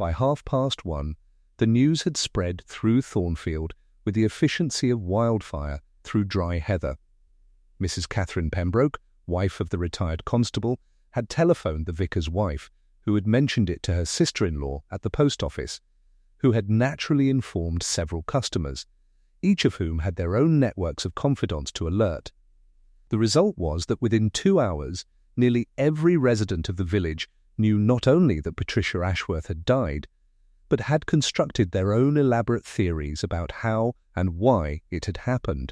By 1:30, the news had spread through Thornfield with the efficiency of wildfire through dry heather. Mrs. Catherine Pembroke, wife of the retired constable, had telephoned the vicar's wife, who had mentioned it to her sister-in-law at the post office, who had naturally informed several customers, each of whom had their own networks of confidants to alert. The result was that within 2 hours, nearly every resident of the village knew not only that Patricia Ashworth had died, but had constructed their own elaborate theories about how and why it had happened.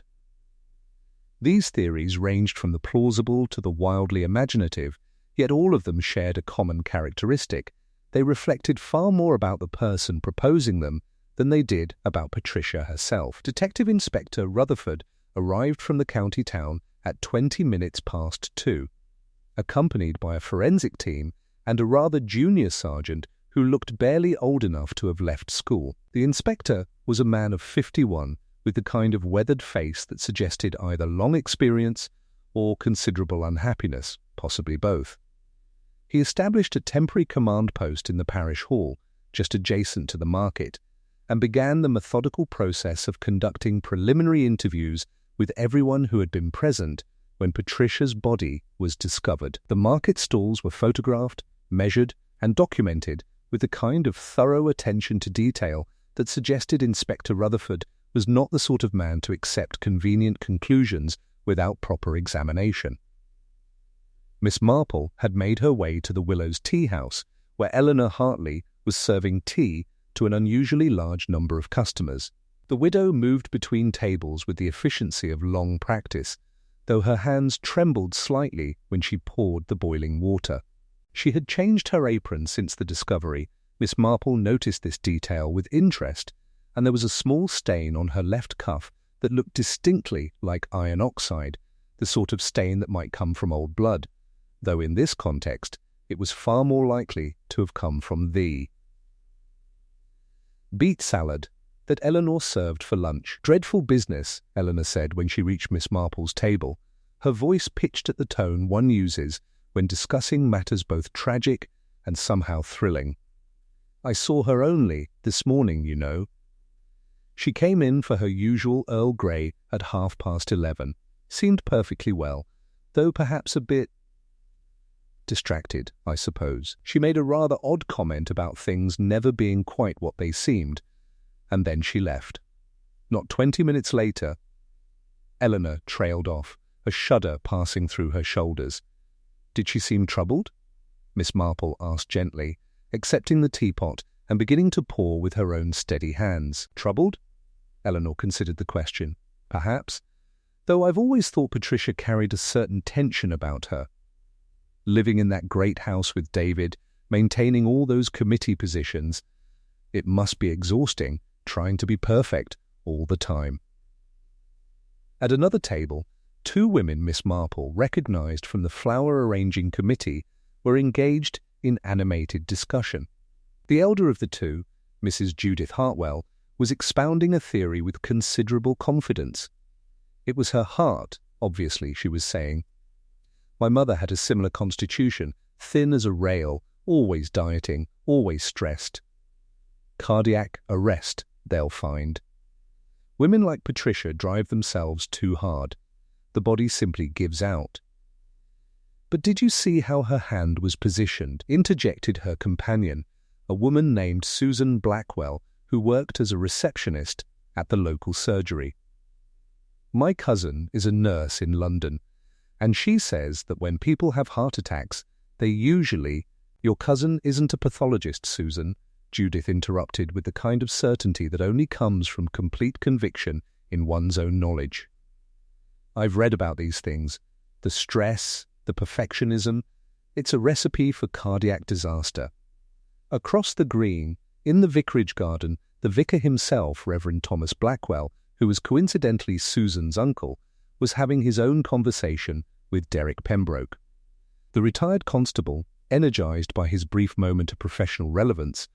These theories ranged from the plausible to the wildly imaginative, yet all of them shared a common characteristic. They reflected far more about the person proposing them than they did about Patricia herself. Detective Inspector Rutherford arrived from the county town at 2:20, accompanied by a forensic team and a rather junior sergeant who looked barely old enough to have left school. The inspector was a man of 51 with the kind of weathered face that suggested either long experience or considerable unhappiness, possibly both. He established a temporary command post in the parish hall, just adjacent to the market, and began the methodical process of conducting preliminary interviews with everyone who had been present when Patricia's body was discovered. The market stalls were photographed, measured, and documented with the kind of thorough attention to detail that suggested Inspector Rutherford was not the sort of man to accept convenient conclusions without proper examination. Miss Marple had made her way to the Willows Tea House, where Eleanor Hartley was serving tea to an unusually large number of customers. The widow moved between tables with the efficiency of long practice, though her hands trembled slightly when she poured the boiling water. She had changed her apron since the discovery. Miss Marple noticed this detail with interest, and there was a small stain on her left cuff that looked distinctly like iron oxide, the sort of stain that might come from old blood, though in this context it was far more likely to have come from the beet salad that Eleanor served for lunch. "Dreadful business," Eleanor said when she reached Miss Marple's table, her voice pitched at the tone one uses when discussing matters both tragic and somehow thrilling. "I saw her only this morning, you know." She came in for her usual Earl Grey at 11:30, seemed perfectly well, though perhaps a bit distracted, I suppose. She made a rather odd comment about things never being quite what they seemed, and then she left. Not 20 minutes later, Eleanor trailed off, a shudder passing through her shoulders. "Did she seem troubled?" Miss Marple asked gently, accepting the teapot and beginning to pour with her own steady hands. "Troubled?" Eleanor considered the question. "Perhaps, though I've always thought Patricia carried a certain tension about her. Living in that great house with David, maintaining all those committee positions, it must be exhausting, trying to be perfect all the time." At another table, 2 women Miss Marple recognized from the flower-arranging committee were engaged in animated discussion. The elder of the two, Mrs. Judith Hartwell, was expounding a theory with considerable confidence. It was her heart, obviously, she was saying. "My mother had a similar constitution, thin as a rail, always dieting, always stressed. Cardiac arrest, they'll find. Women like Patricia drive themselves too hard. The body simply gives out." "But did you see how her hand was positioned?" interjected her companion, a woman named Susan Blackwell, who worked as a receptionist at the local surgery. "My cousin is a nurse in London, and she says that when people have heart attacks, they usually—" "Your cousin isn't a pathologist, Susan," Judith interrupted with the kind of certainty that only comes from complete conviction in one's own knowledge. "I've read about these things. The stress, the perfectionism, it's a recipe for cardiac disaster." Across the green, in the vicarage garden, the vicar himself, Reverend Thomas Blackwell, who was coincidentally Susan's uncle, was having his own conversation with Derek Pembroke. The retired constable, energized by his brief moment of professional relevance,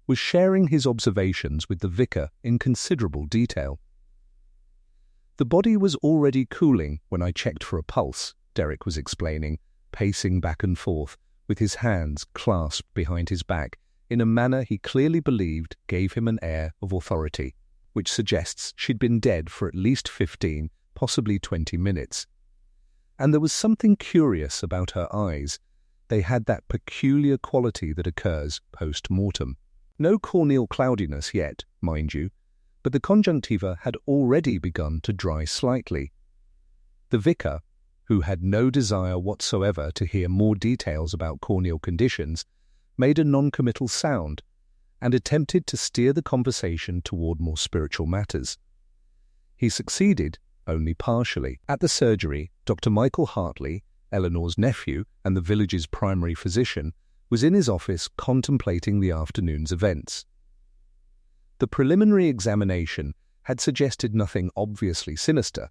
was sharing his observations with the vicar in considerable detail. "The body was already cooling when I checked for a pulse," Derek was explaining, pacing back and forth, with his hands clasped behind his back, in a manner he clearly believed gave him an air of authority, which suggests she'd been dead for at least 15, possibly 20 minutes. And there was something curious about her eyes. They had that peculiar quality that occurs post-mortem. No corneal cloudiness yet, mind you, but the conjunctiva had already begun to dry slightly. The vicar, who had no desire whatsoever to hear more details about corneal conditions, made a non-committal sound and attempted to steer the conversation toward more spiritual matters. He succeeded only partially. At the surgery, Dr. Michael Hartley, Eleanor's nephew and the village's primary physician, was in his office contemplating the afternoon's events. The preliminary examination had suggested nothing obviously sinister,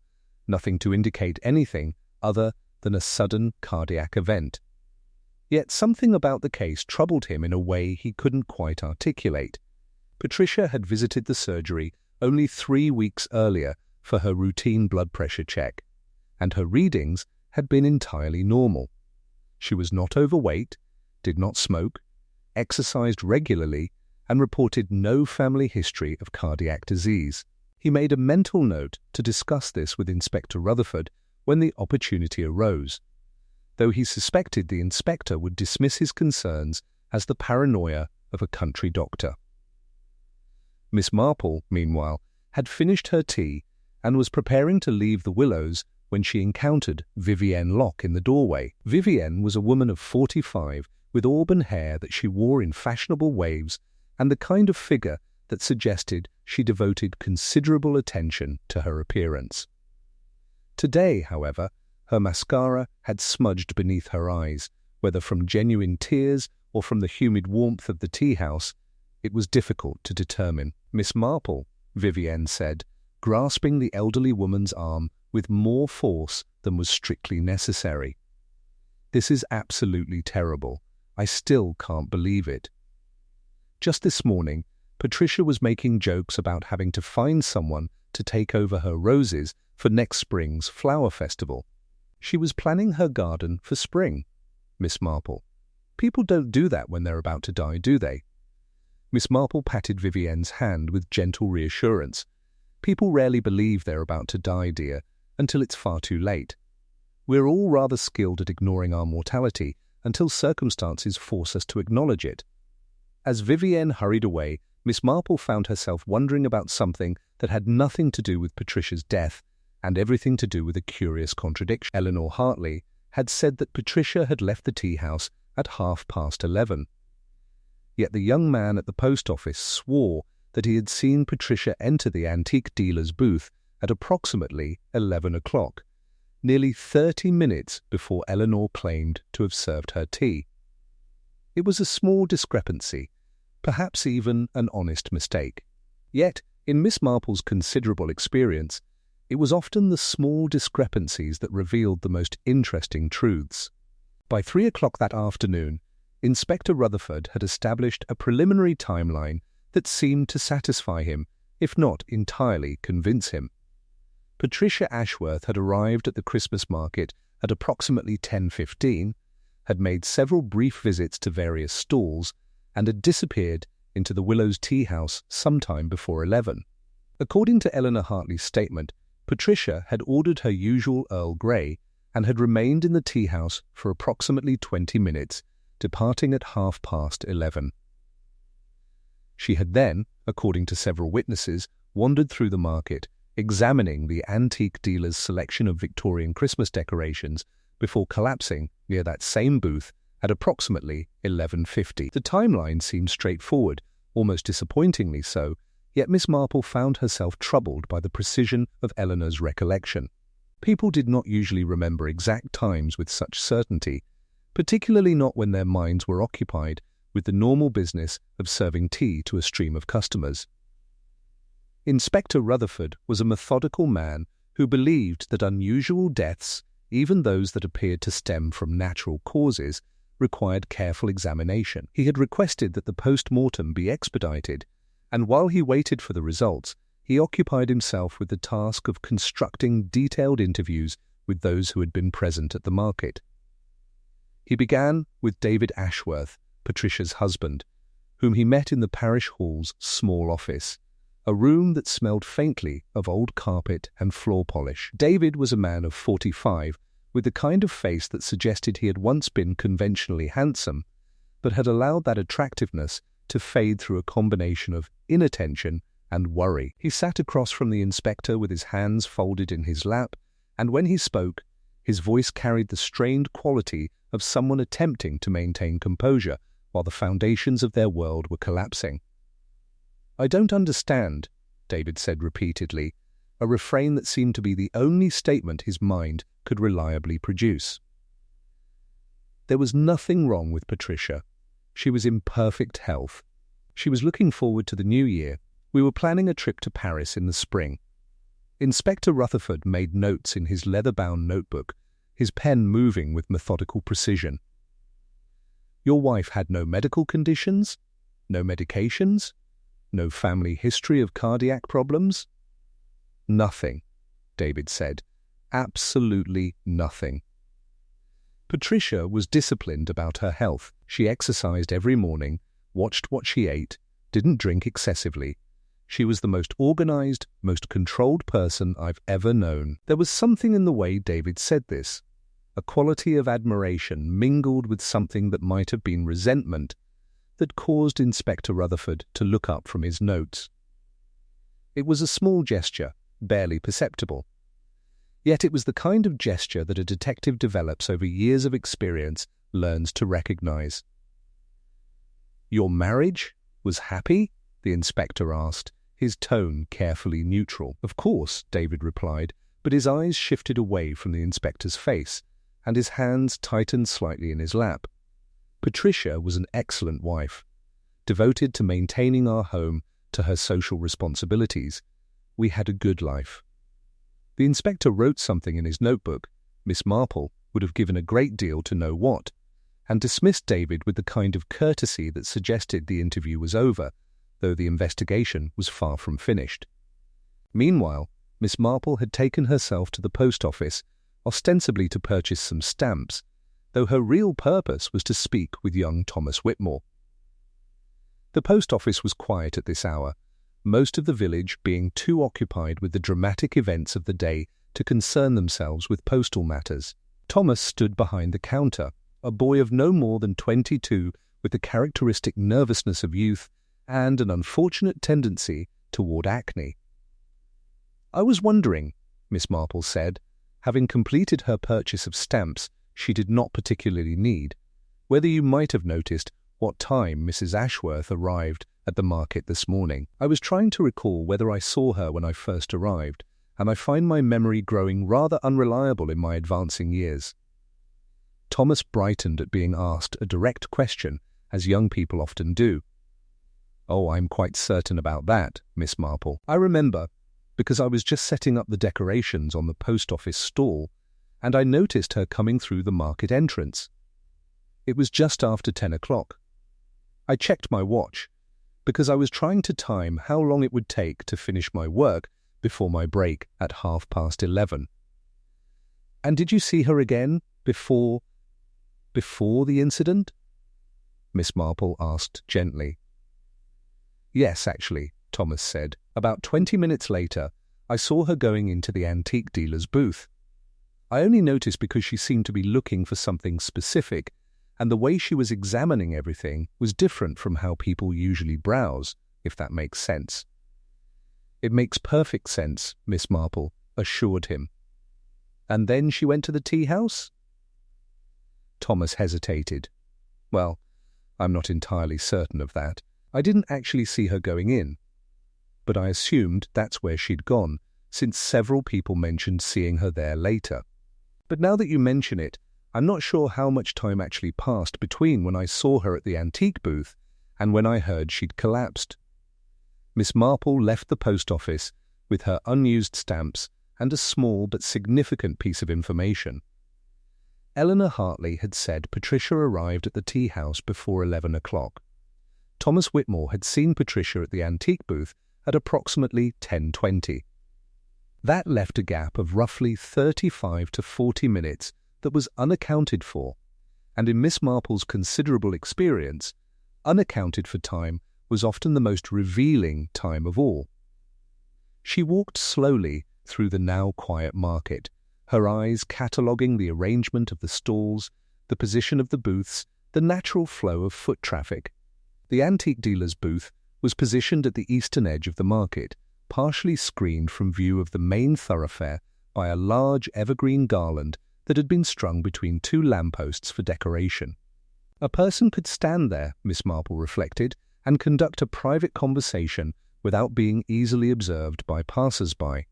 nothing to indicate anything other than a sudden cardiac event. Yet something about the case troubled him in a way he couldn't quite articulate. Patricia had visited the surgery only 3 weeks earlier for her routine blood pressure check, and her readings had been entirely normal. She was not overweight, did not smoke, exercised regularly, and reported no family history of cardiac disease. He made a mental note to discuss this with Inspector Rutherford when the opportunity arose, though he suspected the inspector would dismiss his concerns as the paranoia of a country doctor. Miss Marple, meanwhile, had finished her tea and was preparing to leave the Willows when she encountered Vivienne Locke in the doorway. Vivienne was a woman of 45 with auburn hair that she wore in fashionable waves and the kind of figure that suggested she devoted considerable attention to her appearance. Today, however, her mascara had smudged beneath her eyes, whether from genuine tears or from the humid warmth of the tea-house. It was difficult to determine. "Miss Marple," Vivienne said, grasping the elderly woman's arm with more force than was strictly necessary. "This is absolutely terrible. I still can't believe it. Just this morning, Patricia was making jokes about having to find someone to take over her roses for next spring's flower festival. She was planning her garden for spring, Miss Marple. People don't do that when they're about to die, do they?" Miss Marple patted Vivienne's hand with gentle reassurance. "People rarely believe they're about to die, dear, until it's far too late. We're all rather skilled at ignoring our mortality until circumstances force us to acknowledge it." As Vivienne hurried away, Miss Marple found herself wondering about something that had nothing to do with Patricia's death and everything to do with a curious contradiction. Eleanor Hartley had said that Patricia had left the tea-house at 11:30. Yet the young man at the post office swore that he had seen Patricia enter the antique dealer's booth at approximately 11 o'clock, nearly 30 minutes before Eleanor claimed to have served her tea. It was a small discrepancy, perhaps even an honest mistake. Yet, in Miss Marple's considerable experience, it was often the small discrepancies that revealed the most interesting truths. By 3 o'clock that afternoon, Inspector Rutherford had established a preliminary timeline that seemed to satisfy him, if not entirely convince him. Patricia Ashworth had arrived at the Christmas market at approximately 10:15, had made several brief visits to various stalls, and had disappeared into the Willows tea house sometime before 11. According to Eleanor Hartley's statement, Patricia had ordered her usual Earl Grey and had remained in the tea house for approximately 20 minutes, departing at 11:30. She had then, according to several witnesses, wandered through the market, examining the antique dealer's selection of Victorian Christmas decorations before collapsing near that same booth at approximately 11:50. The timeline seemed straightforward, almost disappointingly so, yet Miss Marple found herself troubled by the precision of Eleanor's recollection. People did not usually remember exact times with such certainty, particularly not when their minds were occupied with the normal business of serving tea to a stream of customers. Inspector Rutherford was a methodical man who believed that unusual deaths, even those that appeared to stem from natural causes, required careful examination. He had requested that the post-mortem be expedited, and while he waited for the results, he occupied himself with the task of constructing detailed interviews with those who had been present at the market. He began with David Ashworth, Patricia's husband, whom he met in the parish hall's small office, a room that smelled faintly of old carpet and floor polish. David was a man of 45, with the kind of face that suggested he had once been conventionally handsome, but had allowed that attractiveness to fade through a combination of inattention and worry. He sat across from the inspector with his hands folded in his lap, and when he spoke, his voice carried the strained quality of someone attempting to maintain composure while the foundations of their world were collapsing. "I don't understand," David said repeatedly, a refrain that seemed to be the only statement his mind could reliably produce. There was nothing wrong with Patricia. She was in perfect health. She was looking forward to the new year. We were planning a trip to Paris in the spring. Inspector Rutherford made notes in his leather-bound notebook, his pen moving with methodical precision. "Your wife had no medical conditions? No medications? No family history of cardiac problems?" "Nothing," David said. "Absolutely nothing." Patricia was disciplined about her health. She exercised every morning, watched what she ate, didn't drink excessively. She was the most organized, most controlled person I've ever known. There was something in the way David said this, a quality of admiration mingled with something that might have been resentment, that caused Inspector Rutherford to look up from his notes. It was a small gesture, barely perceptible. Yet it was the kind of gesture that a detective develops over years of experience, learns to recognize. "Your marriage was happy?" the inspector asked, his tone carefully neutral. "Of course," David replied, but his eyes shifted away from the inspector's face, and his hands tightened slightly in his lap. "Patricia was an excellent wife, devoted to maintaining our home, to her social responsibilities. We had a good life." The inspector wrote something in his notebook. Miss Marple would have given a great deal to know what, and dismissed David with the kind of courtesy that suggested the interview was over, though the investigation was far from finished. Meanwhile, Miss Marple had taken herself to the post office, ostensibly to purchase some stamps, though her real purpose was to speak with young Thomas Whitmore. The post office was quiet at this hour, most of the village being too occupied with the dramatic events of the day to concern themselves with postal matters. Thomas stood behind the counter, a boy of no more than 22 with the characteristic nervousness of youth and an unfortunate tendency toward acne. "I was wondering," Miss Marple said, having completed her purchase of stamps she did not particularly need, "whether you might have noticed what time Mrs. Ashworth arrived at the market this morning. I was trying to recall whether I saw her when I first arrived, and I find my memory growing rather unreliable in my advancing years." Thomas brightened at being asked a direct question, as young people often do. "Oh, I'm quite certain about that, Miss Marple. I remember, because I was just setting up the decorations on the post office stall, and I noticed her coming through the market entrance. It was just after 10 o'clock. I checked my watch, because I was trying to time how long it would take to finish my work before my break at 11:30. "And did you see her again before the incident?" Miss Marple asked gently. "Yes, actually," Thomas said. "About 20 minutes later, I saw her going into the antique dealer's booth. I only noticed because she seemed to be looking for something specific, and the way she was examining everything was different from how people usually browse, if that makes sense." "It makes perfect sense," Miss Marple assured him. "And then she went to the tea house?" Thomas hesitated. "Well, I'm not entirely certain of that. I didn't actually see her going in, but I assumed that's where she'd gone, since several people mentioned seeing her there later. But now that you mention it, I'm not sure how much time actually passed between when I saw her at the antique booth and when I heard she'd collapsed." Miss Marple left the post office with her unused stamps and a small but significant piece of information. Eleanor Hartley had said Patricia arrived at the tea house before 11 o'clock. Thomas Whitmore had seen Patricia at the antique booth at approximately 10:20. That left a gap of roughly 35 to 40 minutes that was unaccounted for, and in Miss Marple's considerable experience, unaccounted for time was often the most revealing time of all. She walked slowly through the now quiet market, her eyes cataloguing the arrangement of the stalls, the position of the booths, the natural flow of foot traffic. The antique dealer's booth was positioned at the eastern edge of the market, partially screened from view of the main thoroughfare by a large evergreen garland that had been strung between two lampposts for decoration. A person could stand there, Miss Marple reflected, and conduct a private conversation without being easily observed by passers-by.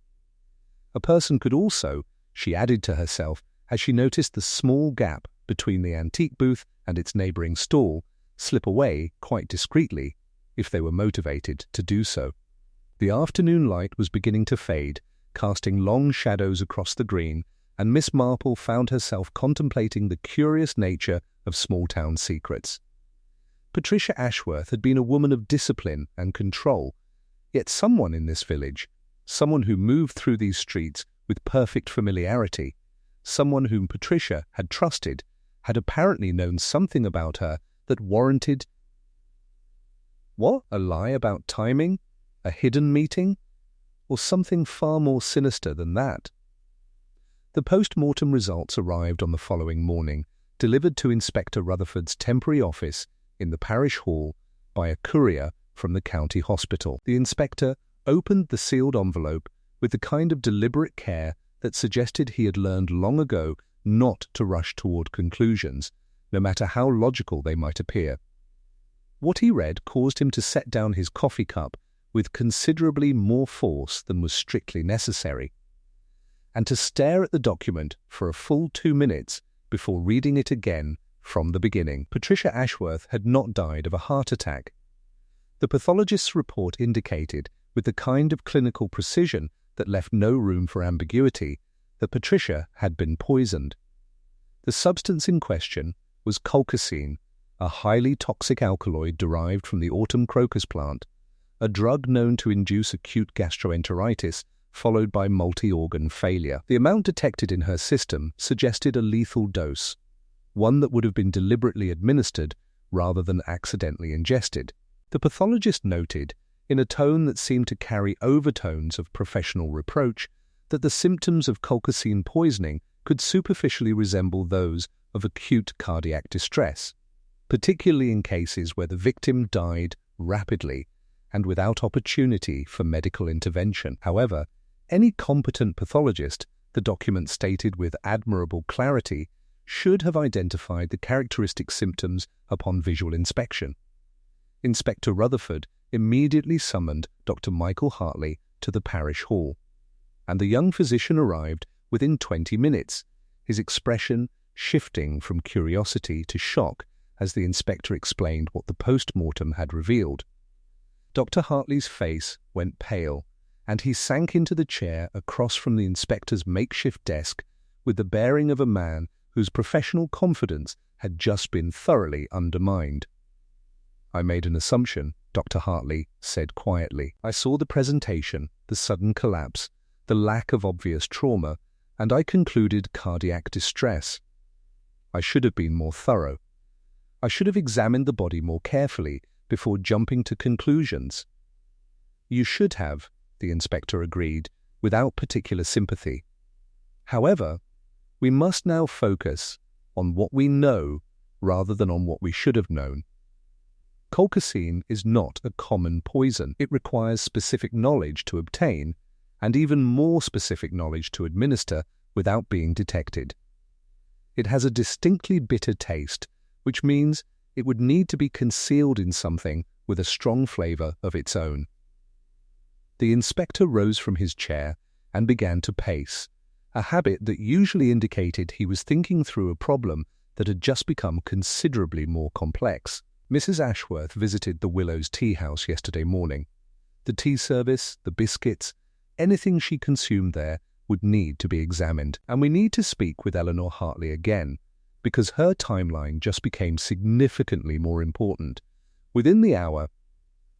A person could also, she added to herself as she noticed the small gap between the antique booth and its neighbouring stall, slip away quite discreetly if they were motivated to do so. The afternoon light was beginning to fade, casting long shadows across the green, and Miss Marple found herself contemplating the curious nature of small-town secrets. Patricia Ashworth had been a woman of discipline and control, yet someone in this village, someone who moved through these streets with perfect familiarity, someone whom Patricia had trusted, had apparently known something about her that warranted— What? A lie about timing? A hidden meeting? Or something far more sinister than that? The post-mortem results arrived on the following morning, delivered to Inspector Rutherford's temporary office in the parish hall by a courier from the county hospital. The inspector opened the sealed envelope with the kind of deliberate care that suggested he had learned long ago not to rush toward conclusions, no matter how logical they might appear. What he read caused him to set down his coffee cup with considerably more force than was strictly necessary, and to stare at the document for a full 2 minutes before reading it again from the beginning. Patricia Ashworth had not died of a heart attack. The pathologist's report indicated, with the kind of clinical precision that left no room for ambiguity, that Patricia had been poisoned. The substance in question was colchicine, a highly toxic alkaloid derived from the autumn crocus plant, a drug known to induce acute gastroenteritis followed by multi-organ failure. The amount detected in her system suggested a lethal dose, one that would have been deliberately administered rather than accidentally ingested. The pathologist noted, in a tone that seemed to carry overtones of professional reproach, that the symptoms of colchicine poisoning could superficially resemble those of acute cardiac distress, particularly in cases where the victim died rapidly and without opportunity for medical intervention. However, any competent pathologist, the document stated with admirable clarity, should have identified the characteristic symptoms upon visual inspection. Inspector Rutherford immediately summoned Dr. Michael Hartley to the parish hall, and the young physician arrived within 20 minutes, his expression shifting from curiosity to shock as the inspector explained what the post-mortem had revealed. Dr. Hartley's face went pale, and he sank into the chair across from the inspector's makeshift desk with the bearing of a man whose professional confidence had just been thoroughly undermined. "I made an assumption," Dr. Hartley said quietly. "I saw the presentation, the sudden collapse, the lack of obvious trauma, and I concluded cardiac distress. I should have been more thorough. I should have examined the body more carefully before jumping to conclusions." "You should have," the inspector agreed, without particular sympathy. "However, we must now focus on what we know rather than on what we should have known. Colchicine is not a common poison. It requires specific knowledge to obtain, and even more specific knowledge to administer without being detected. It has a distinctly bitter taste, which means it would need to be concealed in something with a strong flavor of its own." The inspector rose from his chair and began to pace, a habit that usually indicated he was thinking through a problem that had just become considerably more complex. Mrs. Ashworth visited the Willows tea house yesterday morning. The tea service, the biscuits, anything she consumed there would need to be examined. And we need to speak with Eleanor Hartley again, because her timeline just became significantly more important. Within the hour,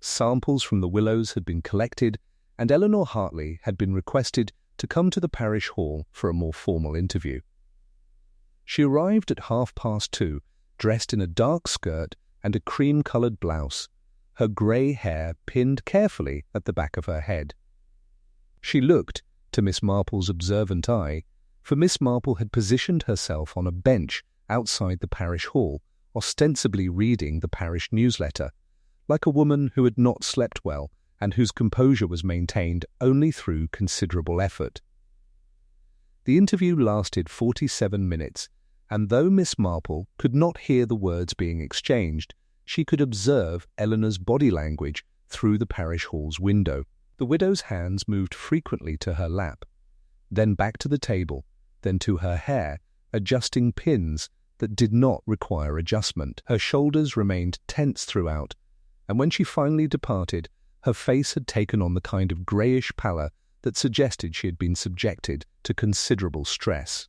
samples from the Willows had been collected, and Eleanor Hartley had been requested to come to the parish hall for a more formal interview. She arrived at 2:30, dressed in a dark skirt and a cream-coloured blouse, her grey hair pinned carefully at the back of her head. She looked, to Miss Marple's observant eye, for Miss Marple had positioned herself on a bench outside the parish hall, ostensibly reading the parish newsletter, like a woman who had not slept well and whose composure was maintained only through considerable effort. The interview lasted 47 minutes, and though Miss Marple could not hear the words being exchanged, she could observe Eleanor's body language through the parish hall's window. The widow's hands moved frequently to her lap, then back to the table, then to her hair, adjusting pins that did not require adjustment. Her shoulders remained tense throughout, and when she finally departed, her face had taken on the kind of greyish pallor that suggested she had been subjected to considerable stress.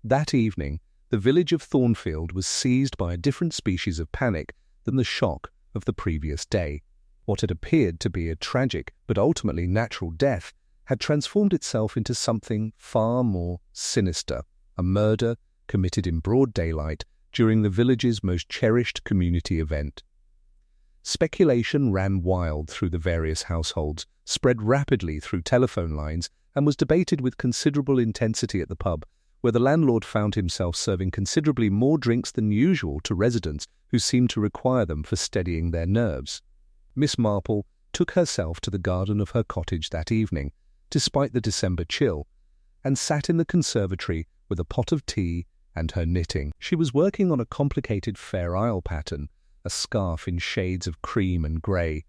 That evening, the village of Thornfield was seized by a different species of panic than the shock of the previous day. What had appeared to be a tragic but ultimately natural death had transformed itself into something far more sinister, a murder committed in broad daylight during the village's most cherished community event. Speculation ran wild through the various households, spread rapidly through telephone lines, and was debated with considerable intensity at the pub, where the landlord found himself serving considerably more drinks than usual to residents who seemed to require them for steadying their nerves. Miss Marple took herself to the garden of her cottage that evening, despite the December chill, and sat in the conservatory with a pot of tea and her knitting. She was working on a complicated Fair Isle pattern, a scarf in shades of cream and grey,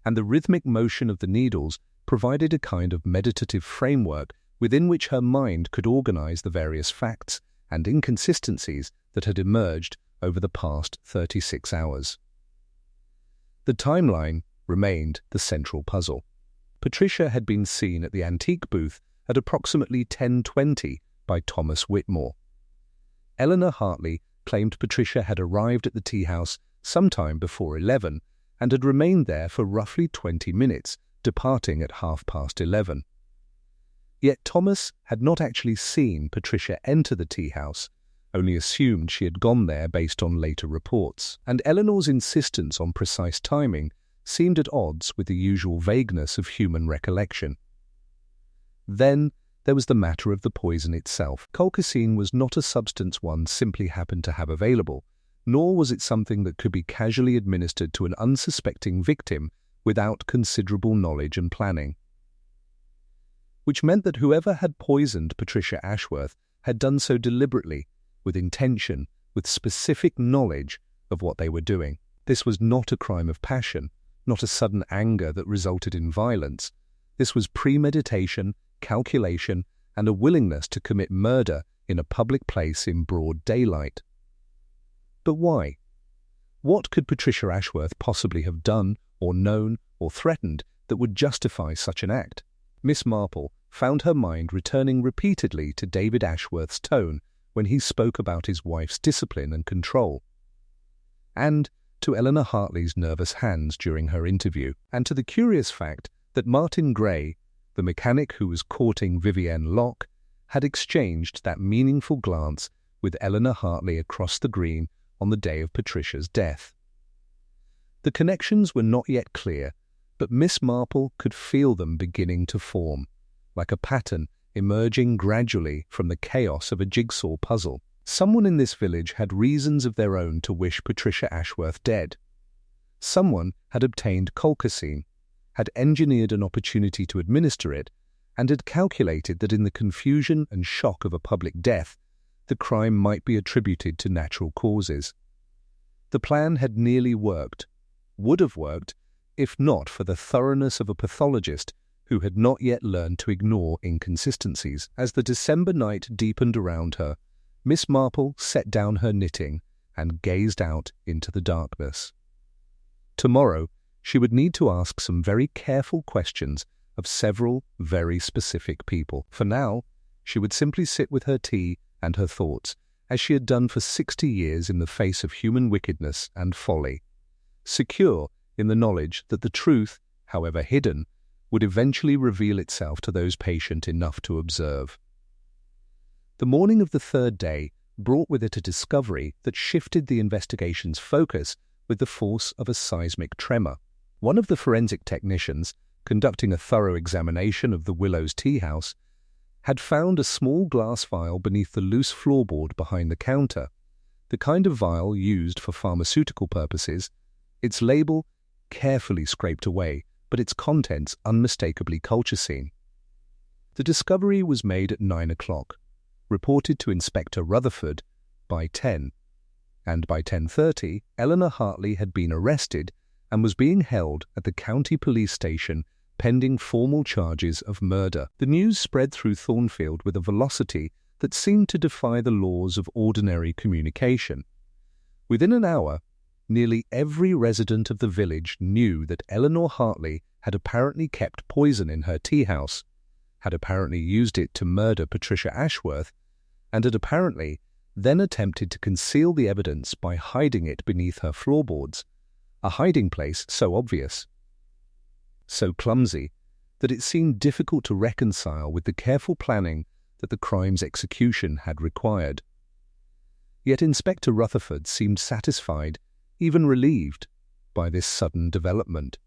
and the rhythmic motion of the needles provided a kind of meditative framework within which her mind could organize the various facts and inconsistencies that had emerged over the past 36 hours. The timeline remained the central puzzle. Patricia had been seen at the antique booth at approximately 10:20 by Thomas Whitmore. Eleanor Hartley claimed Patricia had arrived at the tea house sometime before 11 and had remained there for roughly 20 minutes, departing at 11:30. Yet Thomas had not actually seen Patricia enter the tea house, only assumed she had gone there based on later reports, and Eleanor's insistence on precise timing seemed at odds with the usual vagueness of human recollection. Then there was the matter of the poison itself. Colchicine was not a substance one simply happened to have available, nor was it something that could be casually administered to an unsuspecting victim without considerable knowledge and planning. Which meant that whoever had poisoned Patricia Ashworth had done so deliberately, with intention, with specific knowledge of what they were doing. This was not a crime of passion, not a sudden anger that resulted in violence. This was premeditation, calculation, and a willingness to commit murder in a public place in broad daylight. But why? What could Patricia Ashworth possibly have done, or known, or threatened that would justify such an act? Miss Marple found her mind returning repeatedly to David Ashworth's tone when he spoke about his wife's discipline and control, and to Eleanor Hartley's nervous hands during her interview, and to the curious fact that Martin Gray, the mechanic who was courting Vivienne Locke, had exchanged that meaningful glance with Eleanor Hartley across the green on the day of Patricia's death. The connections were not yet clear, but Miss Marple could feel them beginning to form, like a pattern emerging gradually from the chaos of a jigsaw puzzle. Someone in this village had reasons of their own to wish Patricia Ashworth dead. Someone had obtained colchicine, had engineered an opportunity to administer it, and had calculated that in the confusion and shock of a public death, the crime might be attributed to natural causes. The plan had nearly worked, would have worked, if not for the thoroughness of a pathologist who had not yet learned to ignore inconsistencies. As the December night deepened around her, Miss Marple set down her knitting and gazed out into the darkness. Tomorrow, she would need to ask some very careful questions of several very specific people. For now, she would simply sit with her tea and her thoughts, as she had done for 60 years in the face of human wickedness and folly, secure in the knowledge that the truth, however hidden, would eventually reveal itself to those patient enough to observe. The morning of the third day brought with it a discovery that shifted the investigation's focus with the force of a seismic tremor. One of the forensic technicians, conducting a thorough examination of the Willow's tea house, had found a small glass vial beneath the loose floorboard behind the counter, the kind of vial used for pharmaceutical purposes, its label carefully scraped away, but its contents unmistakably colchicine. The discovery was made at 9 o'clock, reported to Inspector Rutherford by 10, and by 10:30 Eleanor Hartley had been arrested and was being held at the county police station pending formal charges of murder. The news spread through Thornfield with a velocity that seemed to defy the laws of ordinary communication. Within an hour, nearly every resident of the village knew that Eleanor Hartley had apparently kept poison in her tea house, had apparently used it to murder Patricia Ashworth, and had apparently then attempted to conceal the evidence by hiding it beneath her floorboards, a hiding place so obvious, so clumsy, that it seemed difficult to reconcile with the careful planning that the crime's execution had required. Yet Inspector Rutherford seemed satisfied, even relieved, by this sudden development.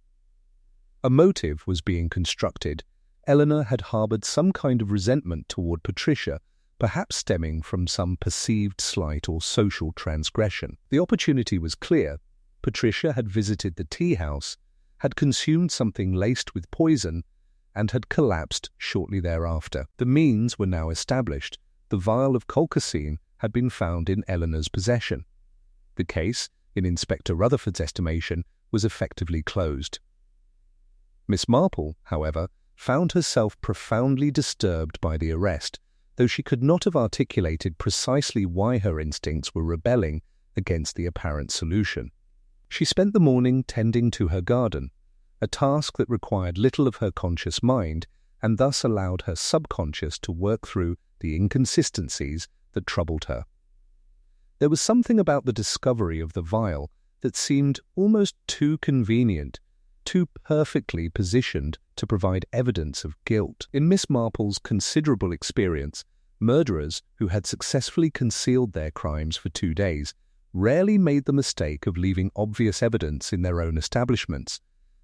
A motive was being constructed. Eleanor had harbored some kind of resentment toward Patricia, perhaps stemming from some perceived slight or social transgression. The opportunity was clear. Patricia had visited the tea house, had consumed something laced with poison, and had collapsed shortly thereafter. The means were now established. The vial of colchicine had been found in Eleanor's possession. The case, in Inspector Rutherford's estimation, was effectively closed. Miss Marple, however, found herself profoundly disturbed by the arrest, though she could not have articulated precisely why her instincts were rebelling against the apparent solution. She spent the morning tending to her garden, a task that required little of her conscious mind and thus allowed her subconscious to work through the inconsistencies that troubled her. There was something about the discovery of the vial that seemed almost too convenient, too perfectly positioned to provide evidence of guilt. In Miss Marple's considerable experience, murderers who had successfully concealed their crimes for 2 days rarely made the mistake of leaving obvious evidence in their own establishments,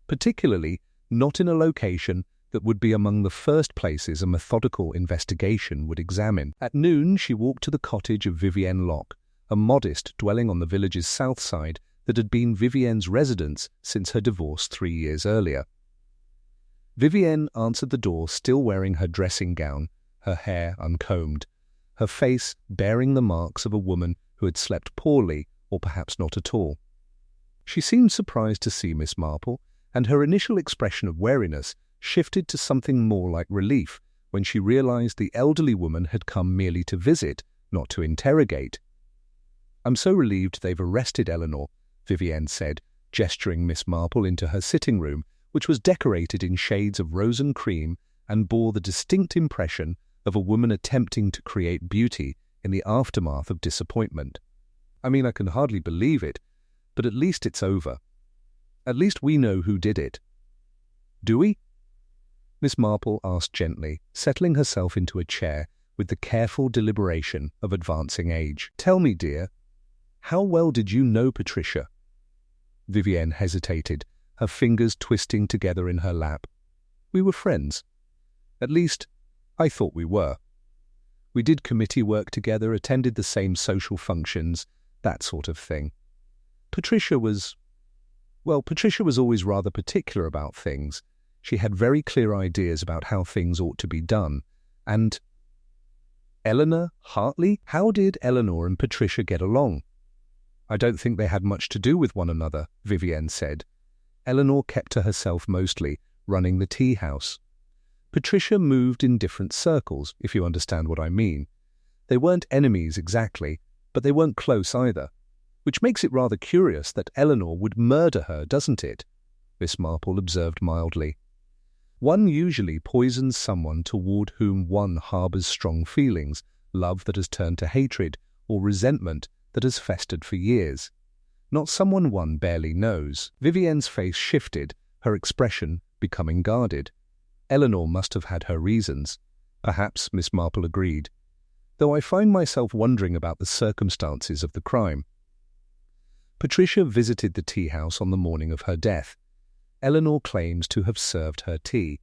particularly not in a location that would be among the first places a methodical investigation would examine. At noon, she walked to the cottage of Vivienne Locke, a modest dwelling on the village's south side that had been Vivienne's residence since her divorce 3 years earlier. Vivienne answered the door still wearing her dressing gown, her hair uncombed, her face bearing the marks of a woman who had slept poorly or perhaps not at all. She seemed surprised to see Miss Marple, and her initial expression of wariness shifted to something more like relief when she realized the elderly woman had come merely to visit, not to interrogate. "I'm so relieved they've arrested Eleanor," Vivienne said, gesturing Miss Marple into her sitting room, which was decorated in shades of rose and cream and bore the distinct impression of a woman attempting to create beauty in the aftermath of disappointment. "I mean, I can hardly believe it, but at least it's over. At least we know who did it." "Do we?" Miss Marple asked gently, settling herself into a chair with the careful deliberation of advancing age. "Tell me, dear, how well did you know Patricia?" Vivienne hesitated, her fingers twisting together in her lap. "We were friends. At least, I thought we were. We did committee work together, attended the same social functions, that sort of thing. Patricia was always rather particular about things. She had very clear ideas about how things ought to be done. And Eleanor Hartley? How did Eleanor and Patricia get along?" "I don't think they had much to do with one another," Vivienne said. "Eleanor kept to herself mostly, running the tea house. Patricia moved in different circles, if you understand what I mean. They weren't enemies exactly, but they weren't close either. Which makes it rather curious that Eleanor would murder her, doesn't it?" Miss Marple observed mildly. "One usually poisons someone toward whom one harbours strong feelings, love that has turned to hatred, or resentment that has festered for years. Not someone one barely knows." Vivienne's face shifted, her expression becoming guarded. Eleanor must have had her reasons. Perhaps, Miss Marple agreed. "Though I find myself wondering about the circumstances of the crime. Patricia visited the tea house on the morning of her death. Eleanor claims to have served her tea.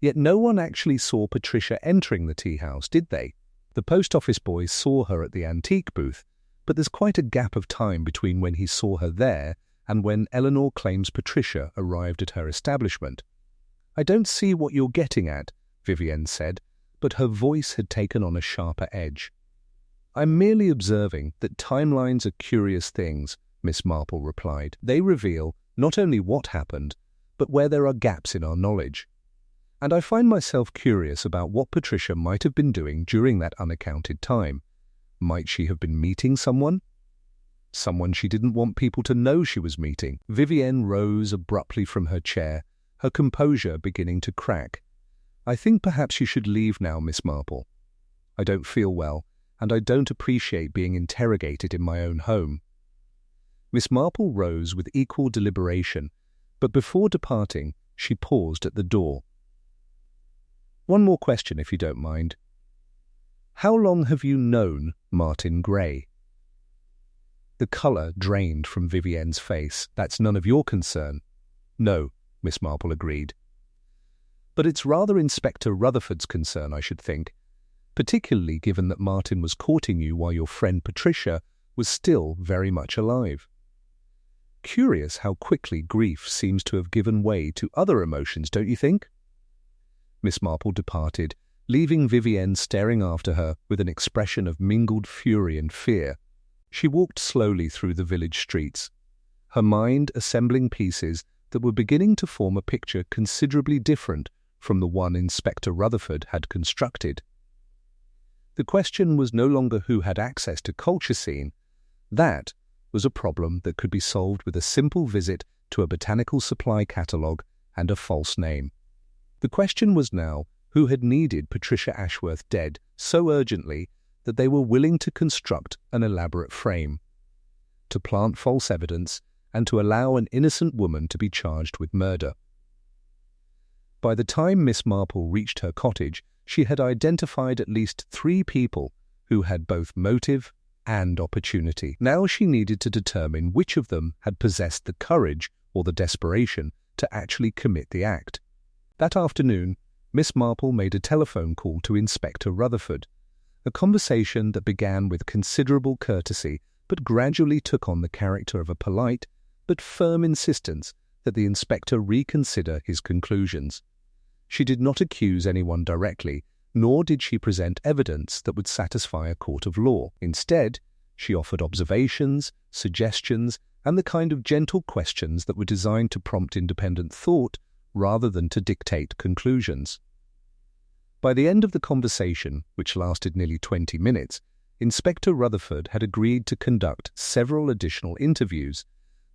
Yet no one actually saw Patricia entering the tea house, did they? The post office boy saw her at the antique booth, but there's quite a gap of time between when he saw her there and when Eleanor claims Patricia arrived at her establishment. "I don't see what you're getting at," Vivienne said, but her voice had taken on a sharper edge. "I'm merely observing that timelines are curious things," Miss Marple replied. "They reveal not only what happened, but where there are gaps in our knowledge. And I find myself curious about what Patricia might have been doing during that unaccounted time. Might she have been meeting someone? Someone she didn't want people to know she was meeting." Vivienne rose abruptly from her chair, her composure beginning to crack. "I think perhaps you should leave now, Miss Marple. I don't feel well, and I don't appreciate being interrogated in my own home." Miss Marple rose with equal deliberation, but before departing, she paused at the door. "One more question, if you don't mind. How long have you known Martin Gray?" The colour drained from Vivienne's face. "That's none of your concern." "No," Miss Marple agreed. "But it's rather Inspector Rutherford's concern, I should think, particularly given that Martin was courting you while your friend Patricia was still very much alive. Curious how quickly grief seems to have given way to other emotions, don't you think?" Miss Marple departed, leaving Vivienne staring after her with an expression of mingled fury and fear. She walked slowly through the village streets, her mind assembling pieces that were beginning to form a picture considerably different from the one Inspector Rutherford had constructed. The question was no longer who had access to Culture Scene. That was a problem that could be solved with a simple visit to a botanical supply catalogue and a false name. The question was now who had needed Patricia Ashworth dead so urgently that they were willing to construct an elaborate frame, to plant false evidence, and to allow an innocent woman to be charged with murder. By the time Miss Marple reached her cottage, she had identified at least 3 people who had both motive and opportunity. Now she needed to determine which of them had possessed the courage or the desperation to actually commit the act. That afternoon, Miss Marple made a telephone call to Inspector Rutherford, a conversation that began with considerable courtesy but gradually took on the character of a polite but firm insistence that the inspector reconsider his conclusions. She did not accuse anyone directly, nor did she present evidence that would satisfy a court of law. Instead, she offered observations, suggestions, and the kind of gentle questions that were designed to prompt independent thought rather than to dictate conclusions. By the end of the conversation, which lasted nearly 20 minutes, Inspector Rutherford had agreed to conduct several additional interviews,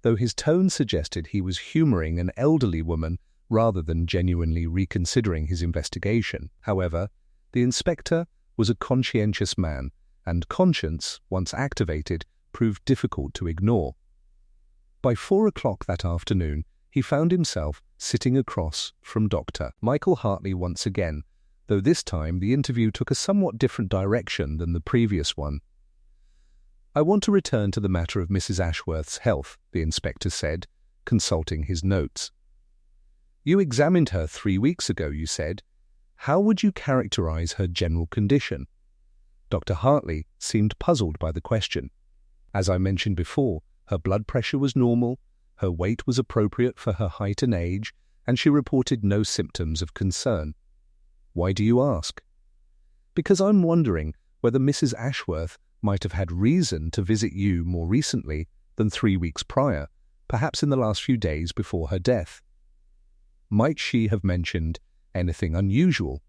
though his tone suggested he was humouring an elderly woman rather than genuinely reconsidering his investigation. However, the inspector was a conscientious man, and conscience, once activated, proved difficult to ignore. By 4 o'clock that afternoon, he found himself sitting across from Dr. Michael Hartley once again, though this time the interview took a somewhat different direction than the previous one. "I want to return to the matter of Mrs. Ashworth's health," the inspector said, consulting his notes. "You examined her 3 weeks ago, you said. How would you characterize her general condition?" Dr. Hartley seemed puzzled by the question. "As I mentioned before, her blood pressure was normal, her weight was appropriate for her height and age, and she reported no symptoms of concern." "Why do you ask?" "Because I'm wondering whether Mrs. Ashworth might have had reason to visit you more recently than 3 weeks prior, perhaps in the last few days before her death. Might she have mentioned anything unusual,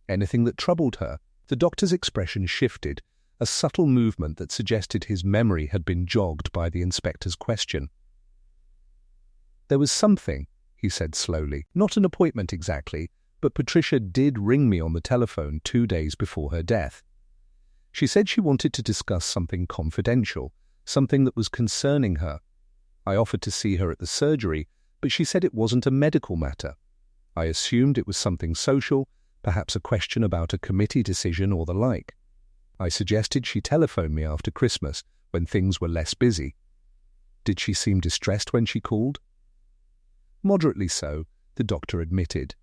anything that troubled her?" The doctor's expression shifted, a subtle movement that suggested his memory had been jogged by the inspector's question. "There was something," he said slowly. "Not an appointment exactly, but Patricia did ring me on the telephone 2 days before her death. She said she wanted to discuss something confidential, something that was concerning her. I offered to see her at the surgery, but she said it wasn't a medical matter. I assumed it was something social, perhaps a question about a committee decision or the like. I suggested she telephone me after Christmas, when things were less busy. Did she seem distressed when she called? Moderately so, the doctor admitted.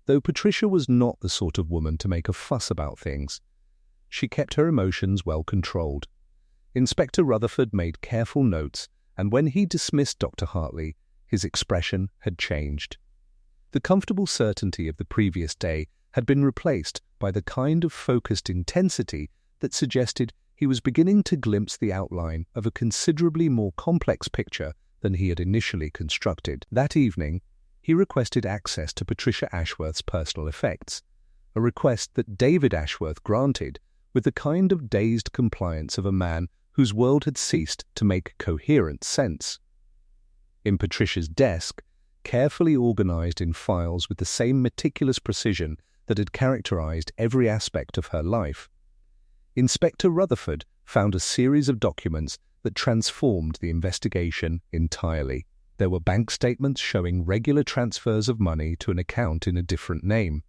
Though Patricia was not the sort of woman to make a fuss about things, she kept her emotions well controlled. Inspector Rutherford made careful notes, and when he dismissed Dr. Hartley, his expression had changed. The comfortable certainty of the previous day had been replaced by the kind of focused intensity that suggested he was beginning to glimpse the outline of a considerably more complex picture than he had initially constructed. That evening, he requested access to Patricia Ashworth's personal effects, a request that David Ashworth granted with the kind of dazed compliance of a man whose world had ceased to make coherent sense. In Patricia's desk, carefully organized in files with the same meticulous precision that had characterized every aspect of her life, Inspector Rutherford found a series of documents that transformed the investigation entirely. There were bank statements showing regular transfers of money to an account in a different name.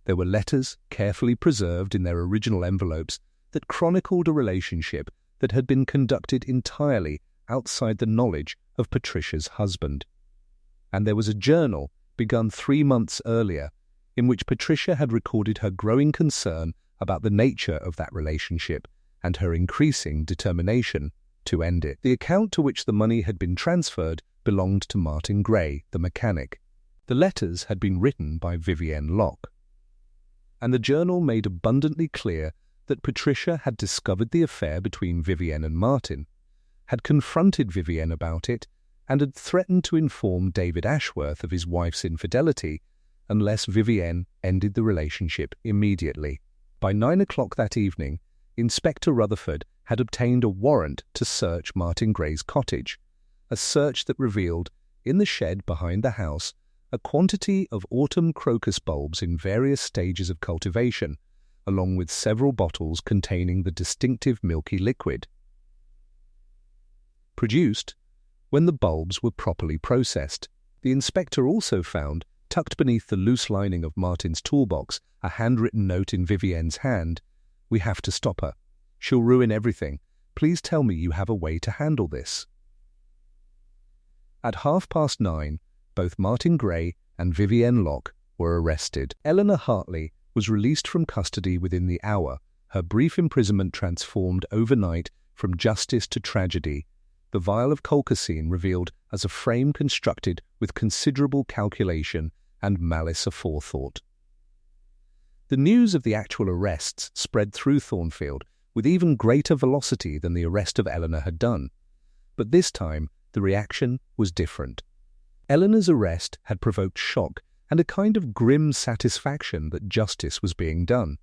There were letters, carefully preserved in their original envelopes, that chronicled a relationship that had been conducted entirely outside the knowledge of Patricia's husband. And there was a journal, begun 3 months earlier, in which Patricia had recorded her growing concern about the nature of that relationship and her increasing determination to end it. The account to which the money had been transferred belonged to Martin Gray, the mechanic. The letters had been written by Vivienne Locke. And the journal made abundantly clear that Patricia had discovered the affair between Vivienne and Martin, had confronted Vivienne about it, and had threatened to inform David Ashworth of his wife's infidelity unless Vivienne ended the relationship immediately. By 9 o'clock that evening, Inspector Rutherford had obtained a warrant to search Martin Gray's cottage, a search that revealed, in the shed behind the house, a quantity of autumn crocus bulbs in various stages of cultivation, along with several bottles containing the distinctive milky liquid, produced when the bulbs were properly processed. The inspector also found, tucked beneath the loose lining of Martin's toolbox, a handwritten note in Vivienne's hand. "We have to stop her. She'll ruin everything. Please tell me you have a way to handle this." At 9:30, both Martin Gray and Vivienne Locke were arrested. Eleanor Hartley was released from custody within the hour, her brief imprisonment transformed overnight from justice to tragedy, the vial of colchicine revealed as a frame constructed with considerable calculation and malice aforethought. The news of the actual arrests spread through Thornfield with even greater velocity than the arrest of Eleanor had done. But this time, the reaction was different. Eleanor's arrest had provoked shock and a kind of grim satisfaction that justice was being done.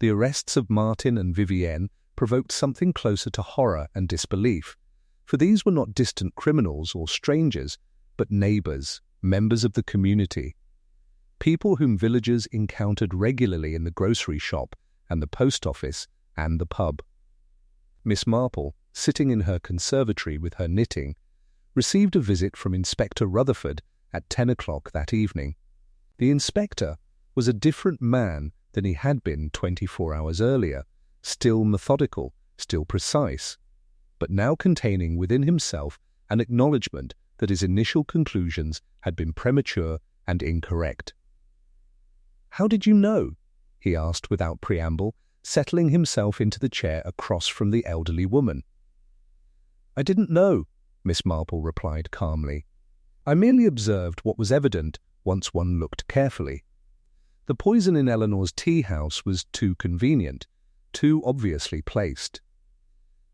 The arrests of Martin and Vivienne provoked something closer to horror and disbelief, for these were not distant criminals or strangers, but neighbours, members of the community, people whom villagers encountered regularly in the grocery shop and the post office and the pub. Miss Marple, sitting in her conservatory with her knitting, received a visit from Inspector Rutherford at 10 o'clock that evening. The inspector was a different man than he had been 24 hours earlier, still methodical, still precise, but now containing within himself an acknowledgement that his initial conclusions had been premature and incorrect. "How did you know?" he asked without preamble, settling himself into the chair across from the elderly woman. "I didn't know," Miss Marple replied calmly. "I merely observed what was evident once one looked carefully. The poison in Eleanor's tea-house was too convenient, too obviously placed.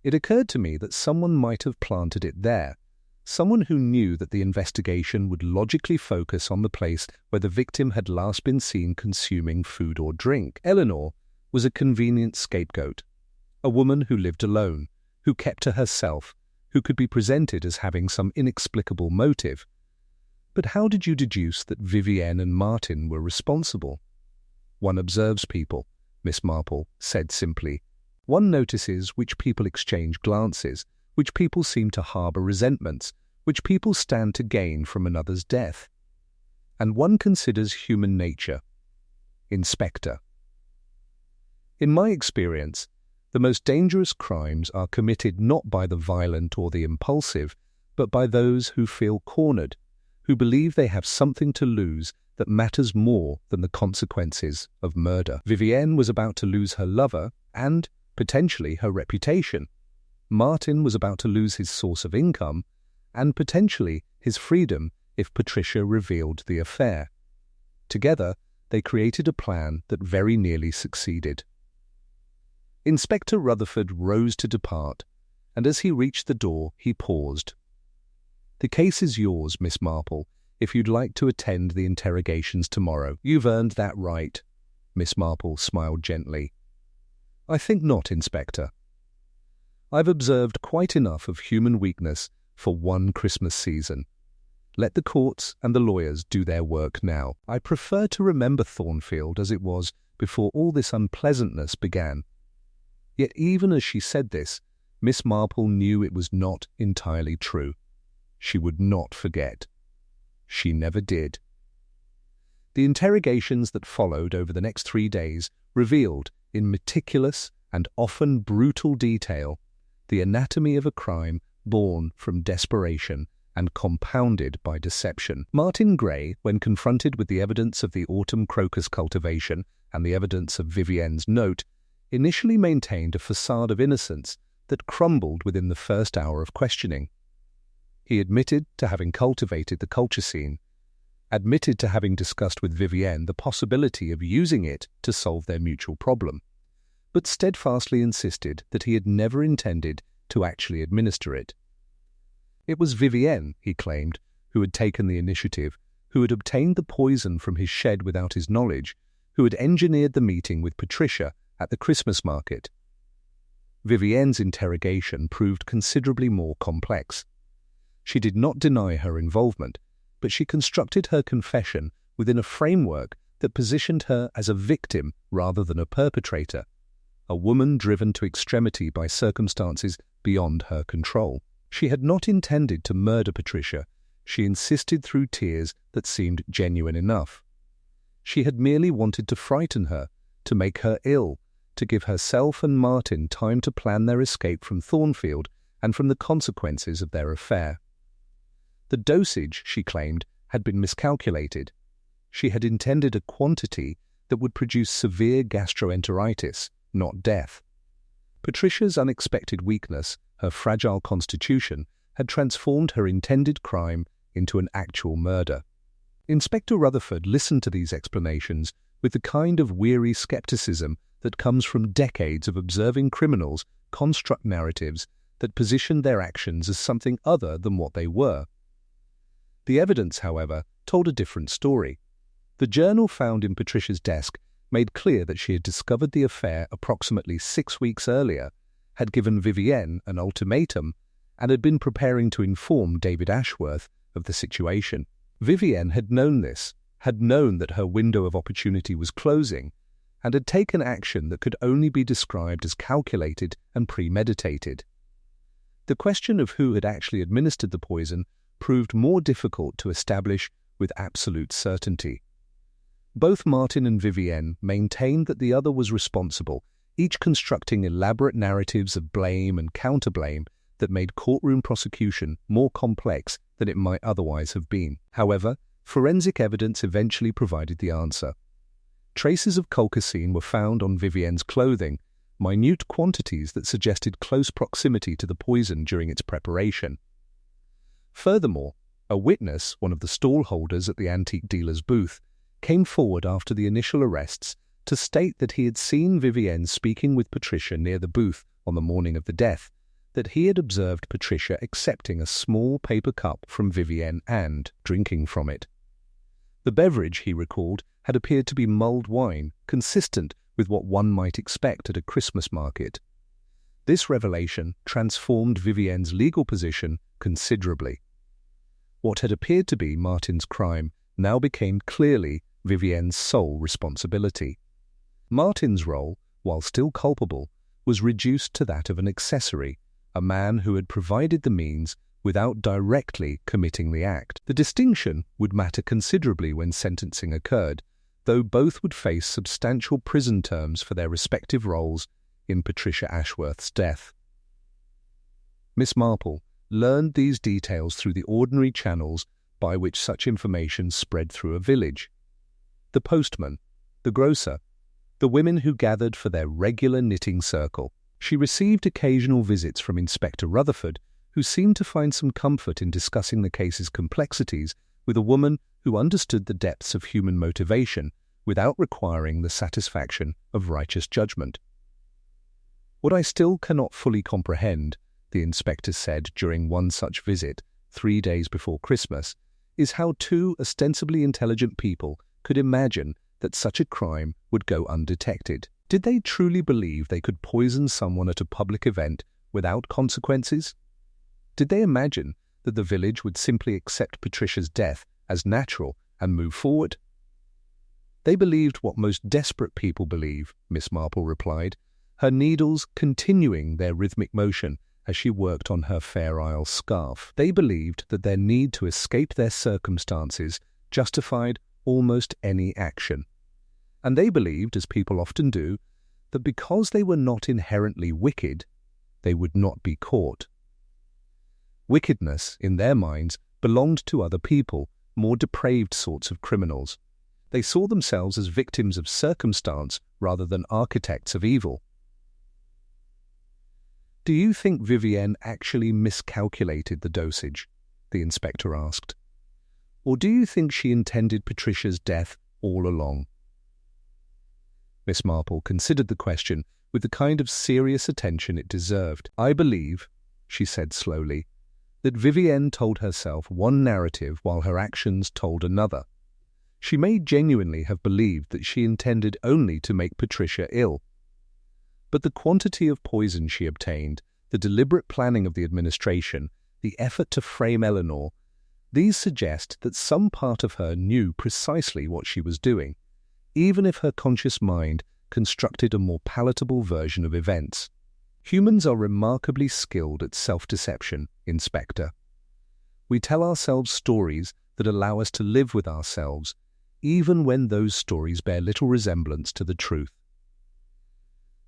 It occurred to me that someone might have planted it there, someone who knew that the investigation would logically focus on the place where the victim had last been seen consuming food or drink. Eleanor was a convenient scapegoat, a woman who lived alone, who kept to herself, who could be presented as having some inexplicable motive. But how did you deduce that Vivienne and Martin were responsible?" "One observes people," Miss Marple said simply. "One notices which people exchange glances, which people seem to harbour resentments, which people stand to gain from another's death. And one considers human nature." Inspector. "In my experience, The most dangerous crimes are committed not by the violent or the impulsive, but by those who feel cornered, who believe they have something to lose that matters more than the consequences of murder. Vivienne was about to lose her lover and, potentially, her reputation. Martin was about to lose his source of income and, potentially, his freedom if Patricia revealed the affair. Together, they created a plan that very nearly succeeded. Inspector Rutherford rose to depart, and as he reached the door, he paused. "The case is yours, Miss Marple, if you'd like to attend the interrogations tomorrow." "You've earned that right," Miss Marple smiled gently. "I think not, Inspector. I've observed quite enough of human weakness for one Christmas season. Let the courts and the lawyers do their work now. I prefer to remember Thornfield as it was before all this unpleasantness began." Yet even as she said this, Miss Marple knew it was not entirely true. She would not forget. She never did. The interrogations that followed over the next 3 days revealed, in meticulous and often brutal detail, the anatomy of a crime born from desperation and compounded by deception. Martin Gray, when confronted with the evidence of the autumn crocus cultivation and the evidence of Vivienne's note, initially maintained a facade of innocence that crumbled within the first hour of questioning. He admitted to having cultivated the culture scene, admitted to having discussed with Vivienne the possibility of using it to solve their mutual problem, but steadfastly insisted that he had never intended to actually administer it. It was Vivienne, he claimed, who had taken the initiative, who had obtained the poison from his shed without his knowledge, who had engineered the meeting with Patricia at the Christmas market. Vivienne's interrogation proved considerably more complex. She did not deny her involvement, but she constructed her confession within a framework that positioned her as a victim rather than a perpetrator, a woman driven to extremity by circumstances beyond her control. She had not intended to murder Patricia. She insisted through tears that seemed genuine enough. She had merely wanted to frighten her, to make her ill, to give herself and Martin time to plan their escape from Thornfield and from the consequences of their affair. The dosage, she claimed, had been miscalculated. She had intended a quantity that would produce severe gastroenteritis, not death. Patricia's unexpected weakness, her fragile constitution, had transformed her intended crime into an actual murder. Inspector Rutherford listened to these explanations with the kind of weary skepticism that comes from decades of observing criminals construct narratives that position their actions as something other than what they were. The evidence, however, told a different story. The journal found in Patricia's desk made clear that she had discovered the affair approximately 6 weeks earlier, had given Vivienne an ultimatum, and had been preparing to inform David Ashworth of the situation. Vivienne had known this, had known that her window of opportunity was closing, and had taken action that could only be described as calculated and premeditated. The question of who had actually administered the poison proved more difficult to establish with absolute certainty. Both Martin and Vivienne maintained that the other was responsible, each constructing elaborate narratives of blame and counterblame that made courtroom prosecution more complex than it might otherwise have been. However, forensic evidence eventually provided the answer. Traces of colchicine were found on Vivienne's clothing, minute quantities that suggested close proximity to the poison during its preparation. Furthermore, a witness, one of the stallholders at the antique dealer's booth, came forward after the initial arrests to state that he had seen Vivienne speaking with Patricia near the booth on the morning of the death, that he had observed Patricia accepting a small paper cup from Vivienne and drinking from it. The beverage, he recalled, had appeared to be mulled wine, consistent with what one might expect at a Christmas market. This revelation transformed Vivienne's legal position considerably. What had appeared to be Martin's crime now became clearly Vivienne's sole responsibility. Martin's role, while still culpable, was reduced to that of an accessory, a man who had provided the means without directly committing the act. The distinction would matter considerably when sentencing occurred, though both would face substantial prison terms for their respective roles in Patricia Ashworth's death. Miss Marple learned these details through the ordinary channels by which such information spread through a village. The postman, the grocer, the women who gathered for their regular knitting circle. She received occasional visits from Inspector Rutherford, who seemed to find some comfort in discussing the case's complexities with a woman who understood the depths of human motivation without requiring the satisfaction of righteous judgment. "What I still cannot fully comprehend," the inspector said during one such visit 3 days before Christmas, "is how two ostensibly intelligent people could imagine that such a crime would go undetected. Did they truly believe they could poison someone at a public event without consequences? Did they imagine that the village would simply accept Patricia's death as natural and move forward?" "They believed what most desperate people believe," Miss Marple replied, her needles continuing their rhythmic motion as she worked on her Fair Isle scarf. "They believed that their need to escape their circumstances justified almost any action. And they believed, as people often do, that because they were not inherently wicked, they would not be caught. Wickedness, in their minds, belonged to other people, more depraved sorts of criminals. They saw themselves as victims of circumstance rather than architects of evil." "Do you think Vivienne actually miscalculated the dosage?" the inspector asked. "Or do you think she intended Patricia's death all along?" Miss Marple considered the question with the kind of serious attention it deserved. "I believe," she said slowly, "that Vivienne told herself one narrative while her actions told another. She may genuinely have believed that she intended only to make Patricia ill. But the quantity of poison she obtained, the deliberate planning of the administration, the effort to frame Eleanor, these suggest that some part of her knew precisely what she was doing, even if her conscious mind constructed a more palatable version of events. Humans are remarkably skilled at self-deception, Inspector. We tell ourselves stories that allow us to live with ourselves, even when those stories bear little resemblance to the truth."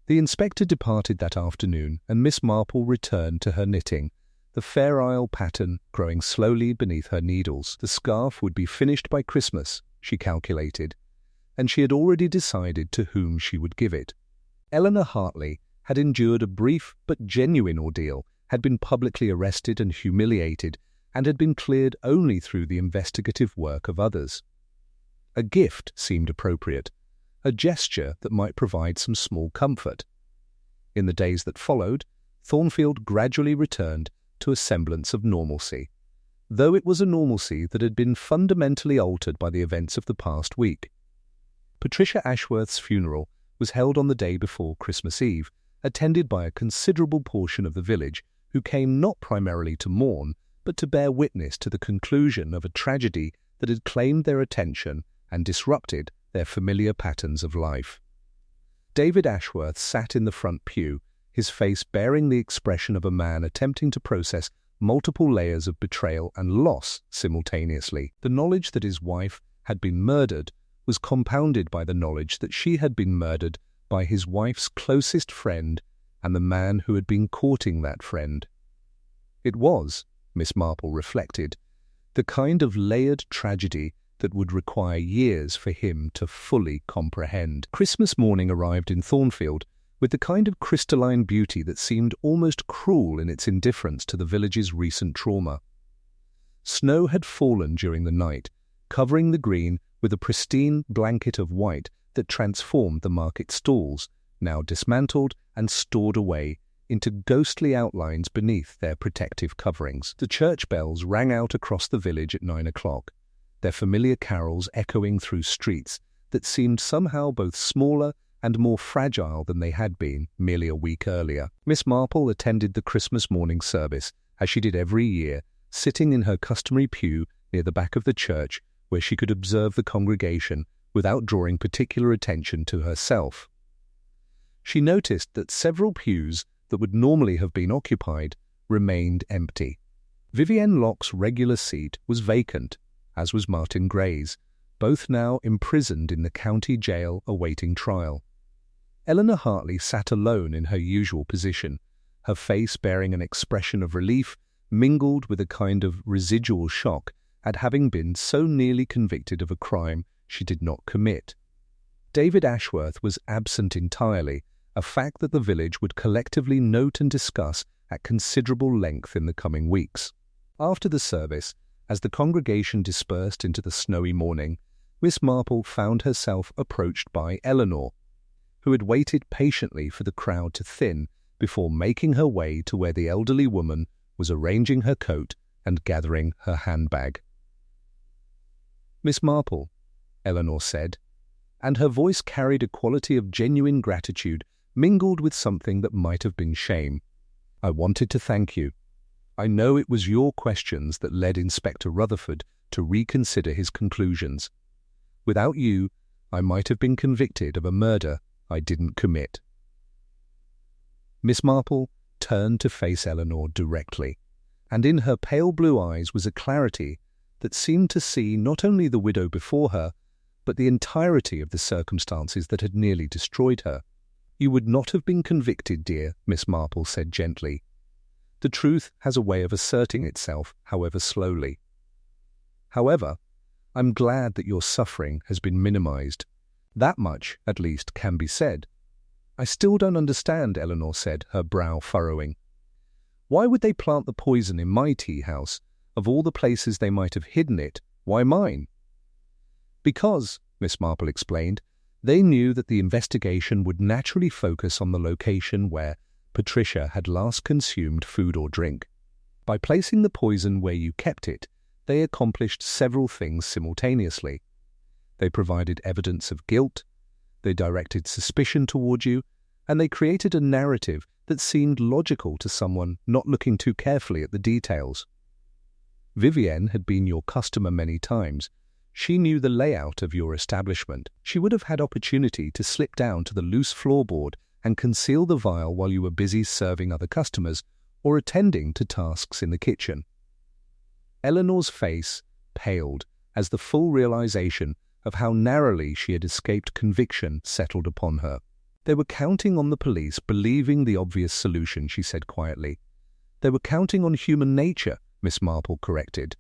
The inspector departed that afternoon, and Miss Marple returned to her knitting, the Fair Isle pattern growing slowly beneath her needles. The scarf would be finished by Christmas, she calculated, and she had already decided to whom she would give it. Eleanor Hartley had endured a brief but genuine ordeal, had been publicly arrested and humiliated, and had been cleared only through the investigative work of others. A gift seemed appropriate, a gesture that might provide some small comfort. In the days that followed, Thornfield gradually returned to a semblance of normalcy, though it was a normalcy that had been fundamentally altered by the events of the past week. Patricia Ashworth's funeral was held on the day before Christmas Eve, attended by a considerable portion of the village who came not primarily to mourn, but to bear witness to the conclusion of a tragedy that had claimed their attention and disrupted their familiar patterns of life. David Ashworth sat in the front pew, his face bearing the expression of a man attempting to process multiple layers of betrayal and loss simultaneously. The knowledge that his wife had been murdered was compounded by the knowledge that she had been murdered by his wife's closest friend and the man who had been courting that friend. It was, Miss Marple reflected, the kind of layered tragedy that would require years for him to fully comprehend. Christmas morning arrived in Thornfield with the kind of crystalline beauty that seemed almost cruel in its indifference to the village's recent trauma. Snow had fallen during the night, covering the green with a pristine blanket of white that transformed the market stalls, now dismantled and stored away, into ghostly outlines beneath their protective coverings. The church bells rang out across the village at 9 o'clock, their familiar carols echoing through streets that seemed somehow both smaller and more fragile than they had been merely a week earlier. Miss Marple attended the Christmas morning service, as she did every year, sitting in her customary pew near the back of the church, where she could observe the congregation without drawing particular attention to herself. She noticed that several pews that would normally have been occupied remained empty. Vivienne Locke's regular seat was vacant, as was Martin Gray's, both now imprisoned in the county jail awaiting trial. Eleanor Hartley sat alone in her usual position, her face bearing an expression of relief mingled with a kind of residual shock at having been so nearly convicted of a crime she did not commit. David Ashworth was absent entirely, a fact that the village would collectively note and discuss at considerable length in the coming weeks. After the service, as the congregation dispersed into the snowy morning, Miss Marple found herself approached by Eleanor, who had waited patiently for the crowd to thin before making her way to where the elderly woman was arranging her coat and gathering her handbag. "Miss Marple," Eleanor said, and her voice carried a quality of genuine gratitude mingled with something that might have been shame. "I wanted to thank you. I know it was your questions that led Inspector Rutherford to reconsider his conclusions. Without you, I might have been convicted of a murder I didn't commit." Miss Marple turned to face Eleanor directly, and in her pale blue eyes was a clarity that seemed to see not only the widow before her, but the entirety of the circumstances that had nearly destroyed her. "You would not have been convicted, dear," Miss Marple said gently. "The truth has a way of asserting itself, however slowly. However, I'm glad that your suffering has been minimized. That much, at least, can be said." "I still don't understand," Eleanor said, her brow furrowing. "Why would they plant the poison in my tea house? Of all the places they might have hidden it, why mine?" "Because," Miss Marple explained, "they knew that the investigation would naturally focus on the location where Patricia had last consumed food or drink. By placing the poison where you kept it, they accomplished several things simultaneously. They provided evidence of guilt, they directed suspicion toward you, and they created a narrative that seemed logical to someone not looking too carefully at the details. Vivienne had been your customer many times. She knew the layout of your establishment. She would have had opportunity to slip down to the loose floorboard and conceal the vial while you were busy serving other customers or attending to tasks in the kitchen." Eleanor's face paled as the full realization of how narrowly she had escaped conviction settled upon her. "They were counting on the police believing the obvious solution," she said quietly. "They were counting on human nature," Miss Marple corrected.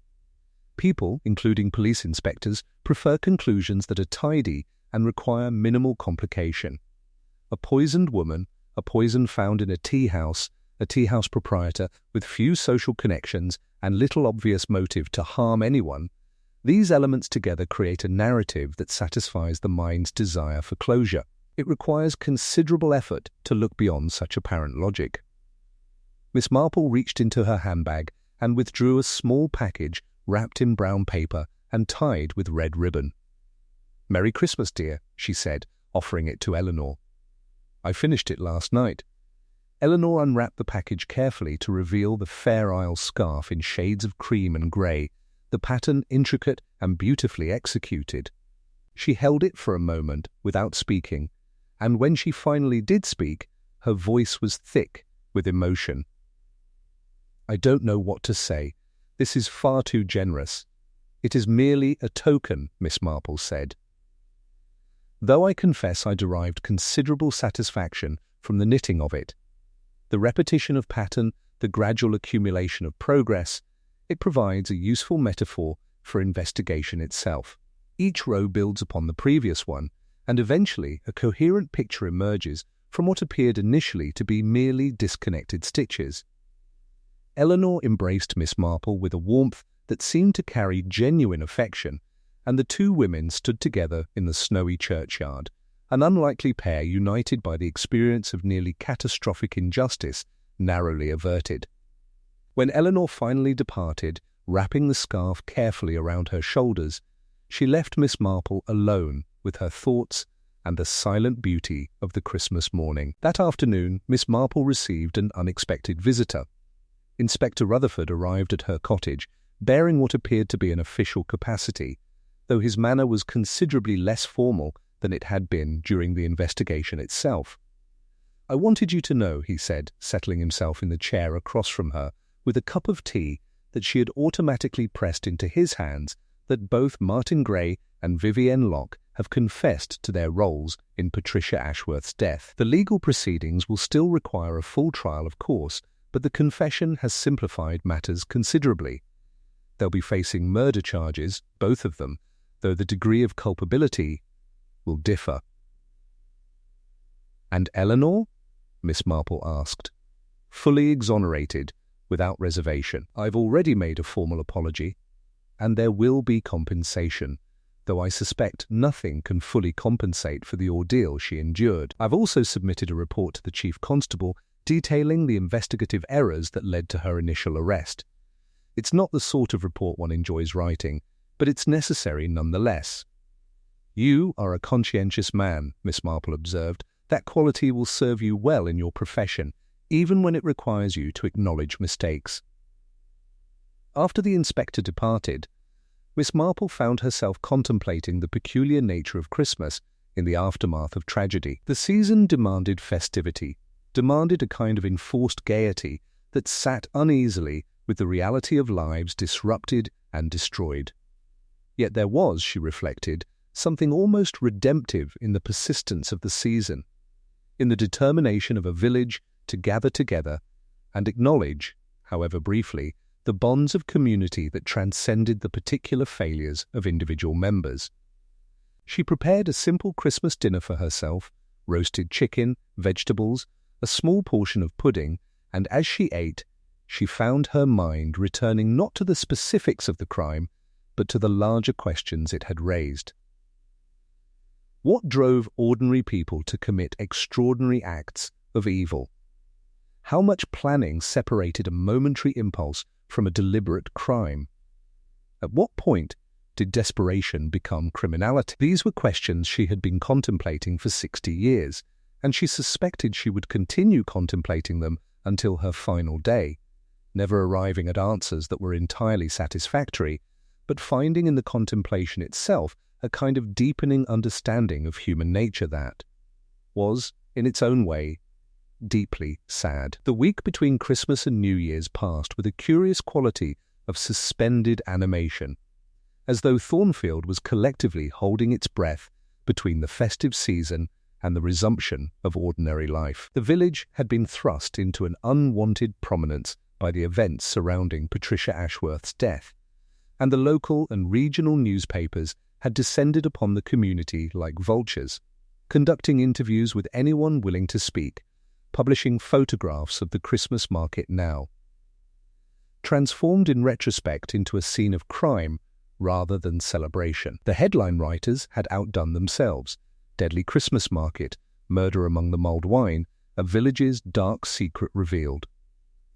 "People, including police inspectors, prefer conclusions that are tidy and require minimal complication. A poisoned woman, a poison found in a tea house proprietor with few social connections and little obvious motive to harm anyone, these elements together create a narrative that satisfies the mind's desire for closure. It requires considerable effort to look beyond such apparent logic." Miss Marple reached into her handbag and withdrew a small package wrapped in brown paper and tied with red ribbon. "Merry Christmas, dear," she said, offering it to Eleanor. "I finished it last night." Eleanor unwrapped the package carefully to reveal the Fair Isle scarf in shades of cream and grey, the pattern intricate and beautifully executed. She held it for a moment without speaking, and when she finally did speak, her voice was thick with emotion. "I don't know what to say. This is far too generous. It is merely a token," Miss Marple said. "Though I confess I derived considerable satisfaction from the knitting of it. The repetition of pattern, the gradual accumulation of progress, it provides a useful metaphor for investigation itself. Each row builds upon the previous one, and eventually a coherent picture emerges from what appeared initially to be merely disconnected stitches." Eleanor embraced Miss Marple with a warmth that seemed to carry genuine affection, and the two women stood together in the snowy churchyard, an unlikely pair united by the experience of nearly catastrophic injustice narrowly averted. When Eleanor finally departed, wrapping the scarf carefully around her shoulders, she left Miss Marple alone with her thoughts and the silent beauty of the Christmas morning. That afternoon, Miss Marple received an unexpected visitor. Inspector Rutherford arrived at her cottage, bearing what appeared to be an official capacity, though his manner was considerably less formal than it had been during the investigation itself. "I wanted you to know," he said, settling himself in the chair across from her with a cup of tea that she had automatically pressed into his hands, that both Martin Gray and Vivienne Locke have confessed to their roles in Patricia Ashworth's death. The legal proceedings will still require a full trial, of course, but the confession has simplified matters considerably. They'll be facing murder charges, both of them, though the degree of culpability will differ. "And Eleanor?" Miss Marple asked. "Fully exonerated, without reservation. I've already made a formal apology, and there will be compensation, though I suspect nothing can fully compensate for the ordeal she endured. I've also submitted a report to the Chief Constable detailing the investigative errors that led to her initial arrest. It's not the sort of report one enjoys writing, but it's necessary nonetheless." "You are a conscientious man," Miss Marple observed. "That quality will serve you well in your profession, even when it requires you to acknowledge mistakes." After the inspector departed, Miss Marple found herself contemplating the peculiar nature of Christmas in the aftermath of tragedy. The season demanded festivity, demanded a kind of enforced gaiety that sat uneasily with the reality of lives disrupted and destroyed. Yet there was, she reflected, something almost redemptive in the persistence of the season, in the determination of a village to gather together and acknowledge, however briefly, the bonds of community that transcended the particular failures of individual members. She prepared a simple Christmas dinner for herself, roasted chicken, vegetables, a small portion of pudding, and as she ate, she found her mind returning not to the specifics of the crime, but to the larger questions it had raised. What drove ordinary people to commit extraordinary acts of evil? How much planning separated a momentary impulse from a deliberate crime? At what point did desperation become criminality? These were questions she had been contemplating for 60 years, and she suspected she would continue contemplating them until her final day, never arriving at answers that were entirely satisfactory, but finding in the contemplation itself a kind of deepening understanding of human nature that was, in its own way, deeply sad. The week between Christmas and New Year's passed with a curious quality of suspended animation, as though Thornfield was collectively holding its breath between the festive season and the resumption of ordinary life. The village had been thrust into an unwanted prominence by the events surrounding Patricia Ashworth's death, and the local and regional newspapers had descended upon the community like vultures, conducting interviews with anyone willing to speak, publishing photographs of the Christmas market now, transformed in retrospect into a scene of crime rather than celebration. The headline writers had outdone themselves. Deadly Christmas market, murder among the mulled wine, a village's dark secret revealed.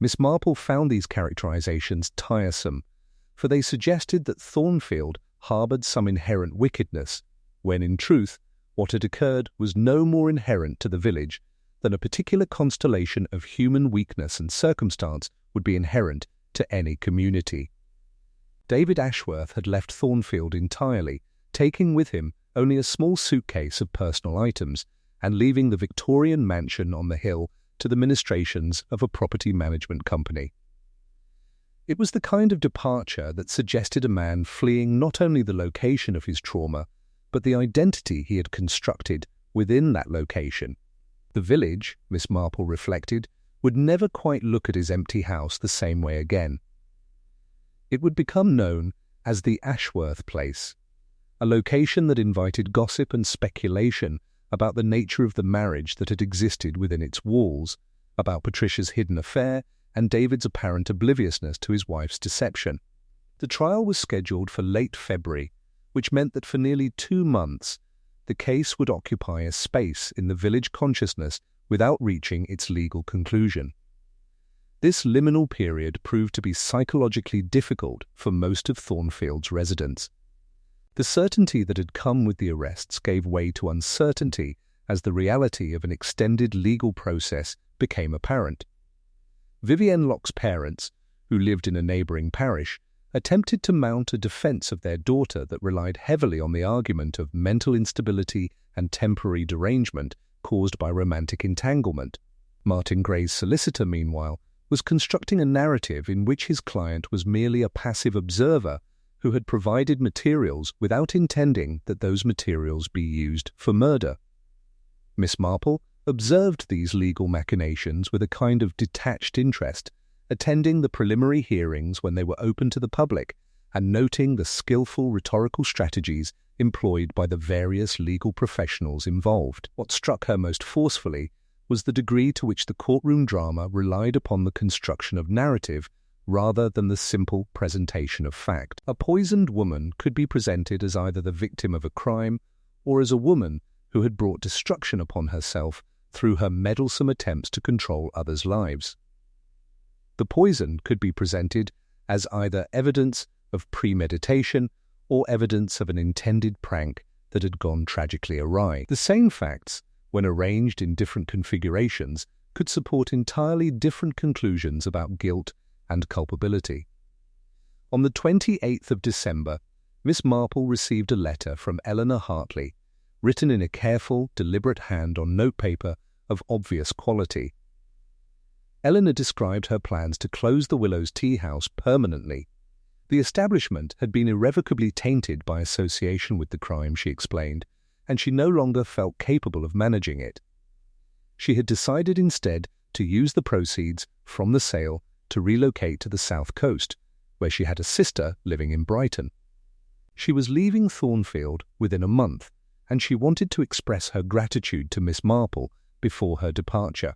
Miss Marple found these characterizations tiresome, for they suggested that Thornfield harboured some inherent wickedness, when in truth what had occurred was no more inherent to the village than a particular constellation of human weakness and circumstance would be inherent to any community. David Ashworth had left Thornfield entirely, taking with him only a small suitcase of personal items and leaving the Victorian mansion on the hill to the ministrations of a property management company. It was the kind of departure that suggested a man fleeing not only the location of his trauma, but the identity he had constructed within that location. The village, Miss Marple reflected, would never quite look at his empty house the same way again. It would become known as the Ashworth Place, a location that invited gossip and speculation about the nature of the marriage that had existed within its walls, about Patricia's hidden affair and David's apparent obliviousness to his wife's deception. The trial was scheduled for late February, which meant that for nearly 2 months the case would occupy a space in the village consciousness without reaching its legal conclusion. This liminal period proved to be psychologically difficult for most of Thornfield's residents. The certainty that had come with the arrests gave way to uncertainty as the reality of an extended legal process became apparent. Vivienne Locke's parents, who lived in a neighbouring parish, attempted to mount a defence of their daughter that relied heavily on the argument of mental instability and temporary derangement caused by romantic entanglement. Martin Gray's solicitor, meanwhile, was constructing a narrative in which his client was merely a passive observer who had provided materials without intending that those materials be used for murder. Miss Marple observed these legal machinations with a kind of detached interest, attending the preliminary hearings when they were open to the public and noting the skillful rhetorical strategies employed by the various legal professionals involved. What struck her most forcefully was the degree to which the courtroom drama relied upon the construction of narrative rather than the simple presentation of fact. A poisoned woman could be presented as either the victim of a crime or as a woman who had brought destruction upon herself through her meddlesome attempts to control others' lives. The poison could be presented as either evidence of premeditation or evidence of an intended prank that had gone tragically awry. The same facts, when arranged in different configurations, could support entirely different conclusions about guilt and culpability. On the 28th of December, Miss Marple received a letter from Eleanor Hartley, written in a careful, deliberate hand on notepaper of obvious quality. Eleanor described her plans to close the Willows Tea House permanently. The establishment had been irrevocably tainted by association with the crime, she explained, and she no longer felt capable of managing it. She had decided instead to use the proceeds from the sale to relocate to the South Coast, where she had a sister living in Brighton. She was leaving Thornfield within a month, and she wanted to express her gratitude to Miss Marple before her departure.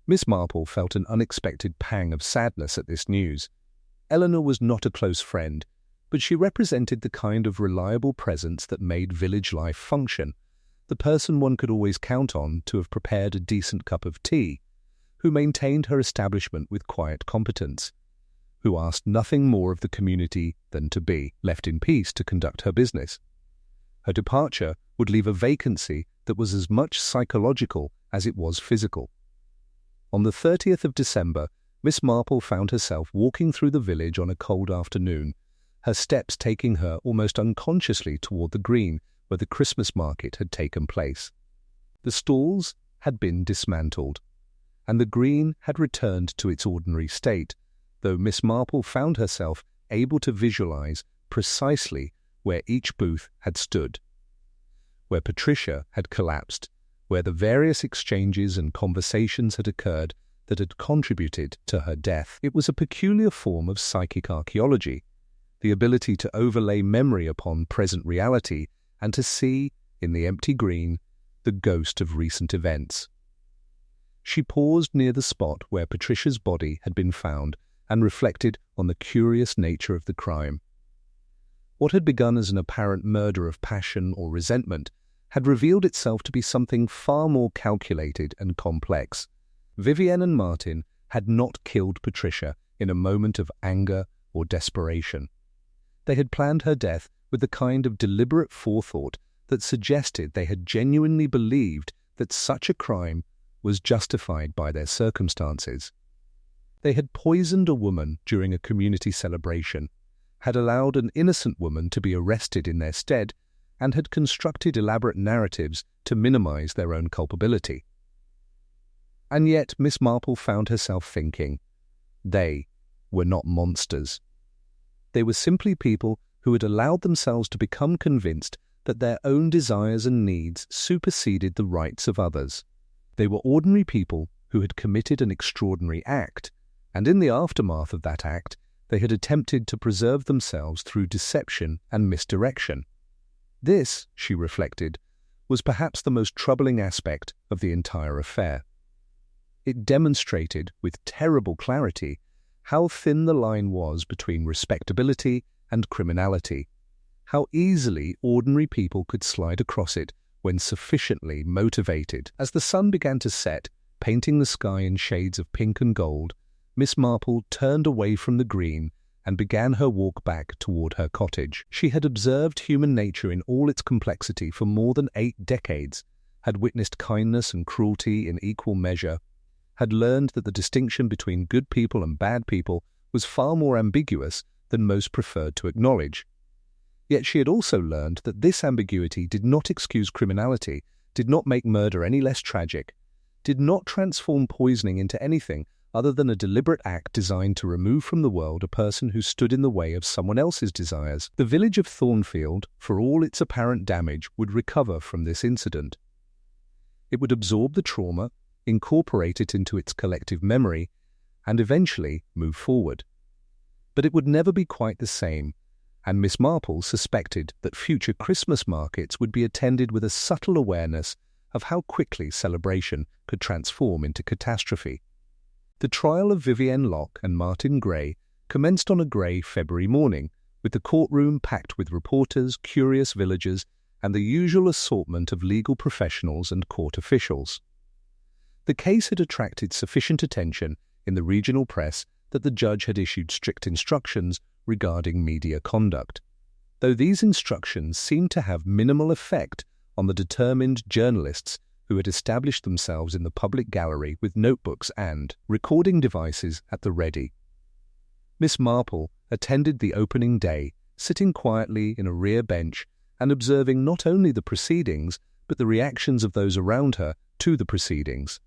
Miss Marple felt an unexpected pang of sadness at this news. Eleanor was not a close friend, but she represented the kind of reliable presence that made village life function, the person one could always count on to have prepared a decent cup of tea, who maintained her establishment with quiet competence, who asked nothing more of the community than to be left in peace to conduct her business. Her departure would leave a vacancy that was as much psychological as it was physical. On the 30th of December, Miss Marple found herself walking through the village on a cold afternoon, her steps taking her almost unconsciously toward the green where the Christmas market had taken place. The stalls had been dismantled, and the green had returned to its ordinary state, though Miss Marple found herself able to visualize precisely where each booth had stood, where Patricia had collapsed, where the various exchanges and conversations had occurred that had contributed to her death. It was a peculiar form of psychic archaeology, the ability to overlay memory upon present reality and to see, in the empty green, the ghost of recent events. She paused near the spot where Patricia's body had been found and reflected on the curious nature of the crime. What had begun as an apparent murder of passion or resentment had revealed itself to be something far more calculated and complex. Vivienne and Martin had not killed Patricia in a moment of anger or desperation. They had planned her death with the kind of deliberate forethought that suggested they had genuinely believed that such a crime was justified by their circumstances. They had poisoned a woman during a community celebration, had allowed an innocent woman to be arrested in their stead, and had constructed elaborate narratives to minimize their own culpability. And yet Miss Marple found herself thinking, they were not monsters. They were simply people who had allowed themselves to become convinced that their own desires and needs superseded the rights of others. They were ordinary people who had committed an extraordinary act, and in the aftermath of that act, they had attempted to preserve themselves through deception and misdirection. This, she reflected, was perhaps the most troubling aspect of the entire affair. It demonstrated with terrible clarity how thin the line was between respectability and criminality, how easily ordinary people could slide across it when sufficiently motivated. As the sun began to set, painting the sky in shades of pink and gold, Miss Marple turned away from the green and began her walk back toward her cottage. She had observed human nature in all its complexity for more than 8 decades, had witnessed kindness and cruelty in equal measure, had learned that the distinction between good people and bad people was far more ambiguous than most preferred to acknowledge. Yet she had also learned that this ambiguity did not excuse criminality, did not make murder any less tragic, did not transform poisoning into anything other than a deliberate act designed to remove from the world a person who stood in the way of someone else's desires. The village of Thornfield, for all its apparent damage, would recover from this incident. It would absorb the trauma, incorporate it into its collective memory, and eventually move forward. But it would never be quite the same, and Miss Marple suspected that future Christmas markets would be attended with a subtle awareness of how quickly celebration could transform into catastrophe. The trial of Vivienne Locke and Martin Gray commenced on a grey February morning, with the courtroom packed with reporters, curious villagers, and the usual assortment of legal professionals and court officials. The case had attracted sufficient attention in the regional press that the judge had issued strict instructions regarding media conduct, though these instructions seemed to have minimal effect on the determined journalists who had established themselves in the public gallery with notebooks and recording devices at the ready. Miss Marple attended the opening day, sitting quietly in a rear bench and observing not only the proceedings but the reactions of those around her to the proceedings.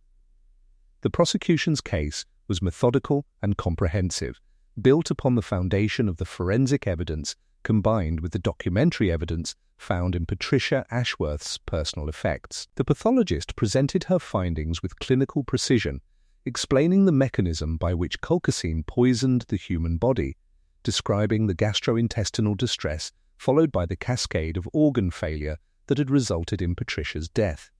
The prosecution's case was methodical and comprehensive, built upon the foundation of the forensic evidence combined with the documentary evidence found in Patricia Ashworth's personal effects. The pathologist presented her findings with clinical precision, explaining the mechanism by which colchicine poisoned the human body, describing the gastrointestinal distress followed by the cascade of organ failure that had resulted in Patricia's death.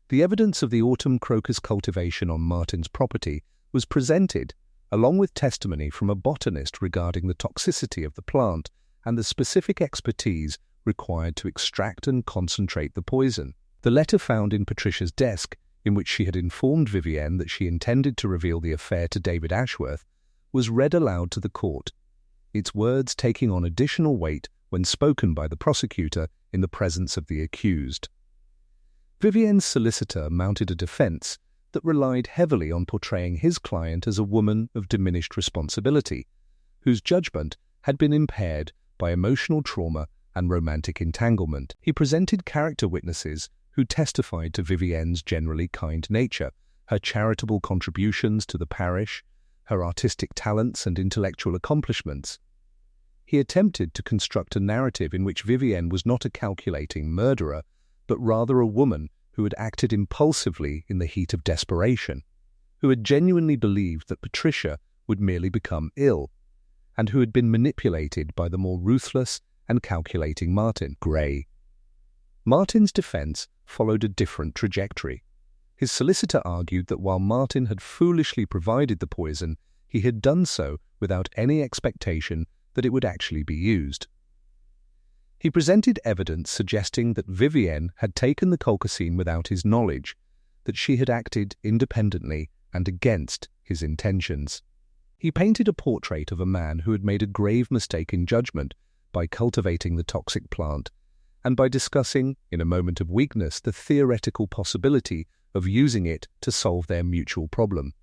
The evidence of the autumn crocus cultivation on Martin's property was presented, along with testimony from a botanist regarding the toxicity of the plant and the specific expertise required to extract and concentrate the poison. The letter found in Patricia's desk, in which she had informed Vivienne that she intended to reveal the affair to David Ashworth, was read aloud to the court, its words taking on additional weight when spoken by the prosecutor in the presence of the accused. Vivienne's solicitor mounted a defense that relied heavily on portraying his client as a woman of diminished responsibility, whose judgment had been impaired by emotional trauma and romantic entanglement. He presented character witnesses who testified to Vivienne's generally kind nature, her charitable contributions to the parish, her artistic talents and intellectual accomplishments. He attempted to construct a narrative in which Vivienne was not a calculating murderer, but rather a woman who had acted impulsively in the heat of desperation, who had genuinely believed that Patricia would merely become ill, and who had been manipulated by the more ruthless and calculating Martin Gray. Martin's defense followed a different trajectory. His solicitor argued that while Martin had foolishly provided the poison, he had done so without any expectation that it would actually be used. He presented evidence suggesting that Vivienne had taken the colchicine without his knowledge, that she had acted independently and against his intentions. He painted a portrait of a man who had made a grave mistake in judgment by cultivating the toxic plant, and by discussing, in a moment of weakness, the theoretical possibility of using it to solve their mutual problem.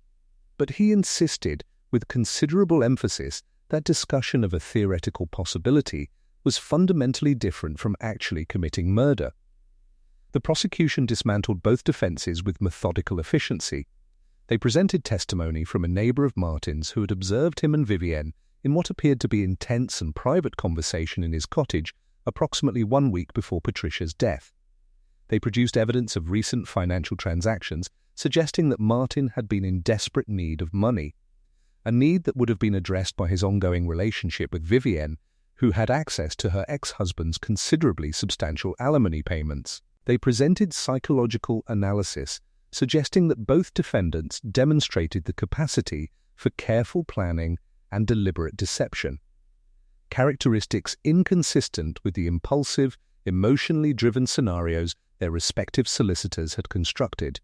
But he insisted, with considerable emphasis, that discussion of a theoretical possibility was fundamentally different from actually committing murder. The prosecution dismantled both defenses with methodical efficiency. They presented testimony from a neighbor of Martin's who had observed him and Vivienne in what appeared to be intense and private conversation in his cottage approximately 1 week before Patricia's death. They produced evidence of recent financial transactions suggesting that Martin had been in desperate need of money, a need that would have been addressed by his ongoing relationship with Vivienne, who had access to her ex-husband's considerably substantial alimony payments. They presented psychological analysis suggesting that both defendants demonstrated the capacity for careful planning and deliberate deception, characteristics inconsistent with the impulsive, emotionally driven scenarios their respective solicitors had constructed.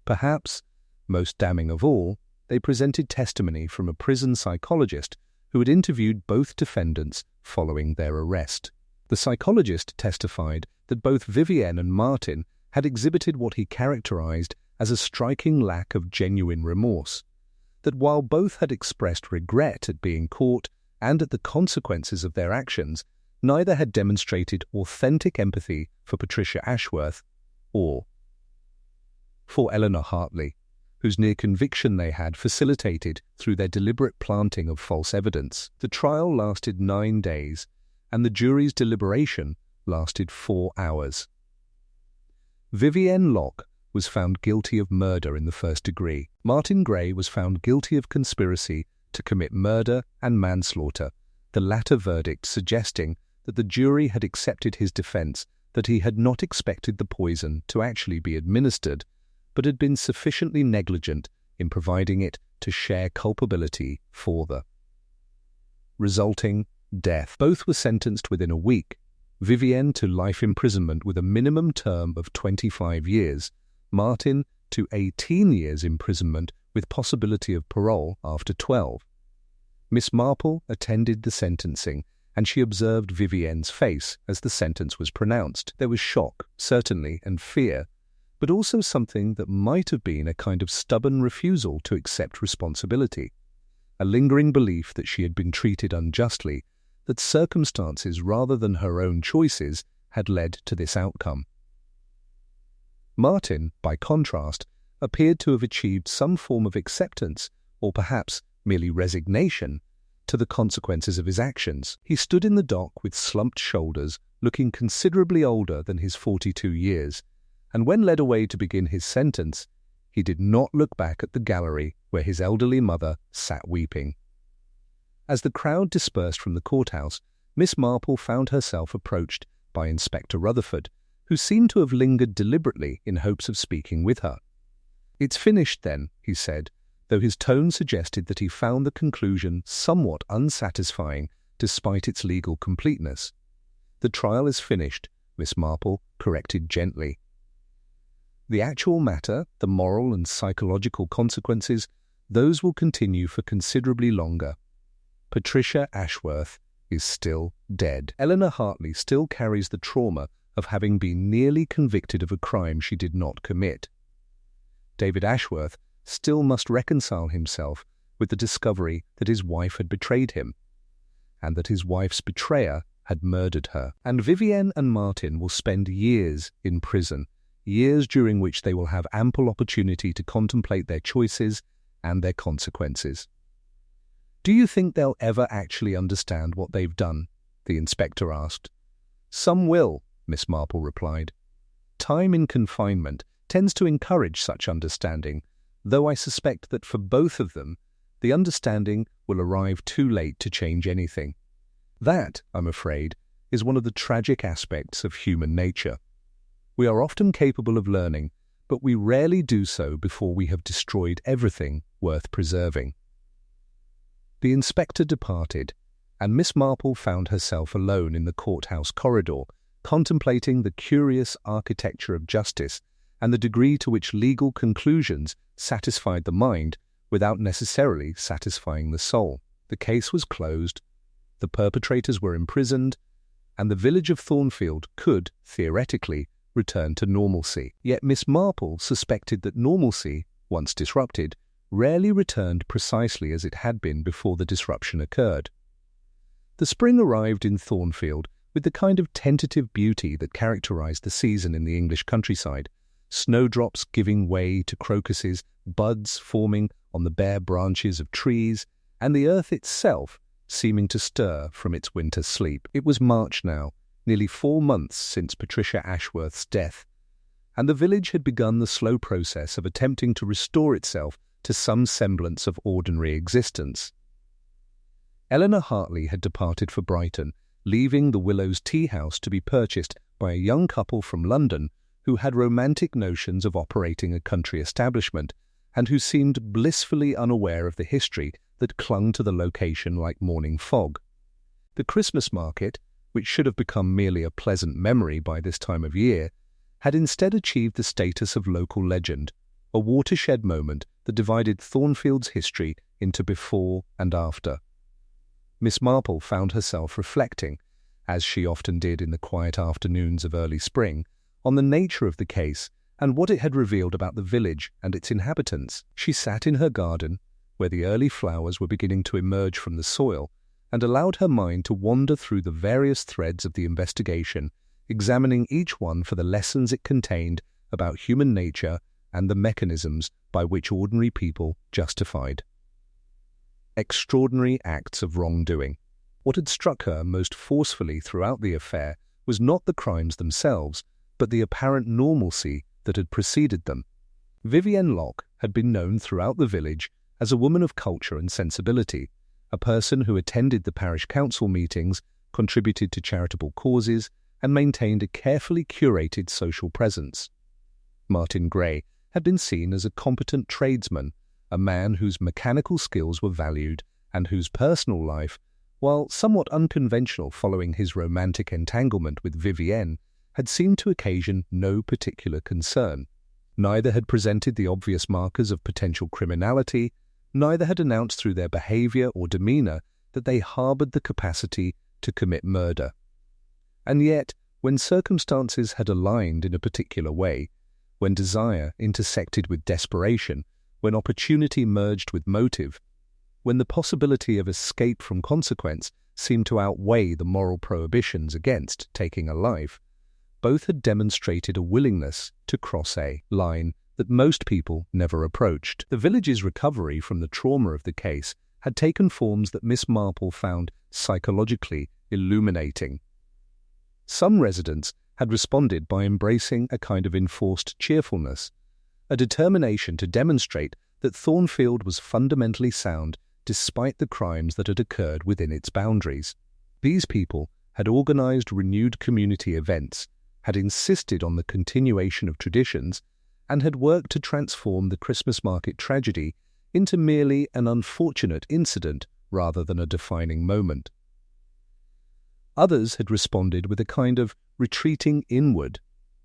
Perhaps, most damning of all, they presented testimony from a prison psychologist who had interviewed both defendants following their arrest. The psychologist testified that both Vivienne and Martin had exhibited what he characterized as a striking lack of genuine remorse, that while both had expressed regret at being caught and at the consequences of their actions, neither had demonstrated authentic empathy for Patricia Ashworth or for Eleanor Hartley, whose near conviction they had facilitated through their deliberate planting of false evidence. The trial lasted 9 days, and the jury's deliberation lasted 4 hours. Vivienne Locke was found guilty of murder in the first degree. Martin Gray was found guilty of conspiracy to commit murder and manslaughter, the latter verdict suggesting that the jury had accepted his defense that he had not expected the poison to actually be administered, but had been sufficiently negligent in providing it to share culpability for the resulting death. Both were sentenced within a week, Vivienne to life imprisonment with a minimum term of 25 years, Martin to 18 years imprisonment with possibility of parole after 12. Miss Marple attended the sentencing, and she observed Vivienne's face as the sentence was pronounced. There was shock, certainly, and fear, but also something that might have been a kind of stubborn refusal to accept responsibility, a lingering belief that she had been treated unjustly, that circumstances rather than her own choices had led to this outcome. Martin, by contrast, appeared to have achieved some form of acceptance, or perhaps merely resignation, to the consequences of his actions. He stood in the dock with slumped shoulders, looking considerably older than his 42 years, and when led away to begin his sentence, he did not look back at the gallery where his elderly mother sat weeping. As the crowd dispersed from the courthouse, Miss Marple found herself approached by Inspector Rutherford, who seemed to have lingered deliberately in hopes of speaking with her. "It's finished, then," he said, though his tone suggested that he found the conclusion somewhat unsatisfying despite its legal completeness. "The trial is finished," Miss Marple corrected gently. "The actual matter, the moral and psychological consequences, those will continue for considerably longer. Patricia Ashworth is still dead. Eleanor Hartley still carries the trauma of having been nearly convicted of a crime she did not commit. David Ashworth still must reconcile himself with the discovery that his wife had betrayed him, and that his wife's betrayer had murdered her. And Vivienne and Martin will spend years in prison, years during which they will have ample opportunity to contemplate their choices and their consequences." "Do you think they'll ever actually understand what they've done?" the inspector asked. "Some will," Miss Marple replied. "Time in confinement tends to encourage such understanding, though I suspect that for both of them, the understanding will arrive too late to change anything. That, I'm afraid, is one of the tragic aspects of human nature. We are often capable of learning, but we rarely do so before we have destroyed everything worth preserving." The inspector departed, and Miss Marple found herself alone in the courthouse corridor, contemplating the curious architecture of justice and the degree to which legal conclusions satisfied the mind without necessarily satisfying the soul. The case was closed, the perpetrators were imprisoned, and the village of Thornfield could, theoretically, return to normalcy. Yet Miss Marple suspected that normalcy, once disrupted, rarely returned precisely as it had been before the disruption occurred. The spring arrived in Thornfield with the kind of tentative beauty that characterized the season in the English countryside, snowdrops giving way to crocuses, buds forming on the bare branches of trees, and the earth itself seeming to stir from its winter sleep. It was March now, nearly 4 months since Patricia Ashworth's death, and the village had begun the slow process of attempting to restore itself to some semblance of ordinary existence. Eleanor Hartley had departed for Brighton, leaving the Willows Tea House to be purchased by a young couple from London who had romantic notions of operating a country establishment and who seemed blissfully unaware of the history that clung to the location like morning fog. The Christmas market, which should have become merely a pleasant memory by this time of year, had instead achieved the status of local legend, a watershed moment that divided Thornfield's history into before and after. Miss Marple found herself reflecting, as she often did in the quiet afternoons of early spring, on the nature of the case and what it had revealed about the village and its inhabitants. She sat in her garden, where the early flowers were beginning to emerge from the soil, and allowed her mind to wander through the various threads of the investigation, examining each one for the lessons it contained about human nature and the mechanisms by which ordinary people justified extraordinary acts of wrongdoing. What had struck her most forcefully throughout the affair was not the crimes themselves, but the apparent normalcy that had preceded them. Vivienne Locke had been known throughout the village as a woman of culture and sensibility, a person who attended the parish council meetings, contributed to charitable causes, and maintained a carefully curated social presence. Martin Gray had been seen as a competent tradesman, a man whose mechanical skills were valued and whose personal life, while somewhat unconventional following his romantic entanglement with Vivienne, had seemed to occasion no particular concern. Neither had presented the obvious markers of potential criminality, neither had announced through their behavior or demeanor that they harbored the capacity to commit murder. And yet, when circumstances had aligned in a particular way, when desire intersected with desperation, when opportunity merged with motive, when the possibility of escape from consequence seemed to outweigh the moral prohibitions against taking a life, both had demonstrated a willingness to cross a line that most people never approached. The village's recovery from the trauma of the case had taken forms that Miss Marple found psychologically illuminating. Some residents had responded by embracing a kind of enforced cheerfulness, a determination to demonstrate that Thornfield was fundamentally sound despite the crimes that had occurred within its boundaries. These people had organized renewed community events, had insisted on the continuation of traditions, and had worked to transform the Christmas market tragedy into merely an unfortunate incident rather than a defining moment. Others had responded with a kind of retreating inward,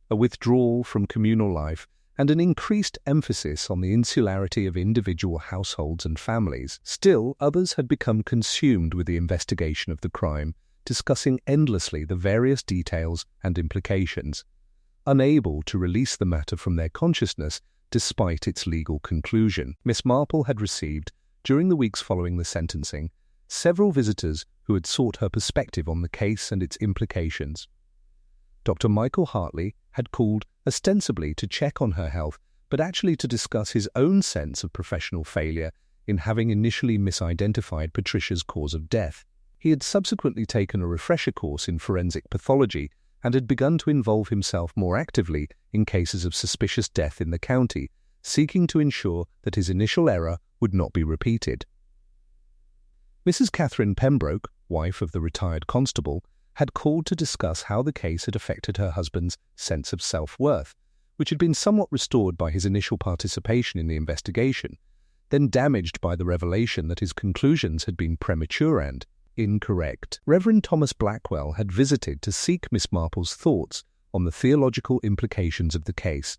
a withdrawal from communal life, and an increased emphasis on the insularity of individual households and families. Still, others had become consumed with the investigation of the crime, discussing endlessly the various details and implications, unable to release the matter from their consciousness despite its legal conclusion. Miss Marple had received, during the weeks following the sentencing, several visitors who had sought her perspective on the case and its implications. Dr. Michael Hartley had called ostensibly to check on her health, but actually to discuss his own sense of professional failure in having initially misidentified Patricia's cause of death. He had subsequently taken a refresher course in forensic pathology and had begun to involve himself more actively in cases of suspicious death in the county, seeking to ensure that his initial error would not be repeated. Mrs. Catherine Pembroke, wife of the retired constable, had called to discuss how the case had affected her husband's sense of self-worth, which had been somewhat restored by his initial participation in the investigation, then damaged by the revelation that his conclusions had been premature and incorrect. Reverend Thomas Blackwell had visited to seek Miss Marple's thoughts on the theological implications of the case,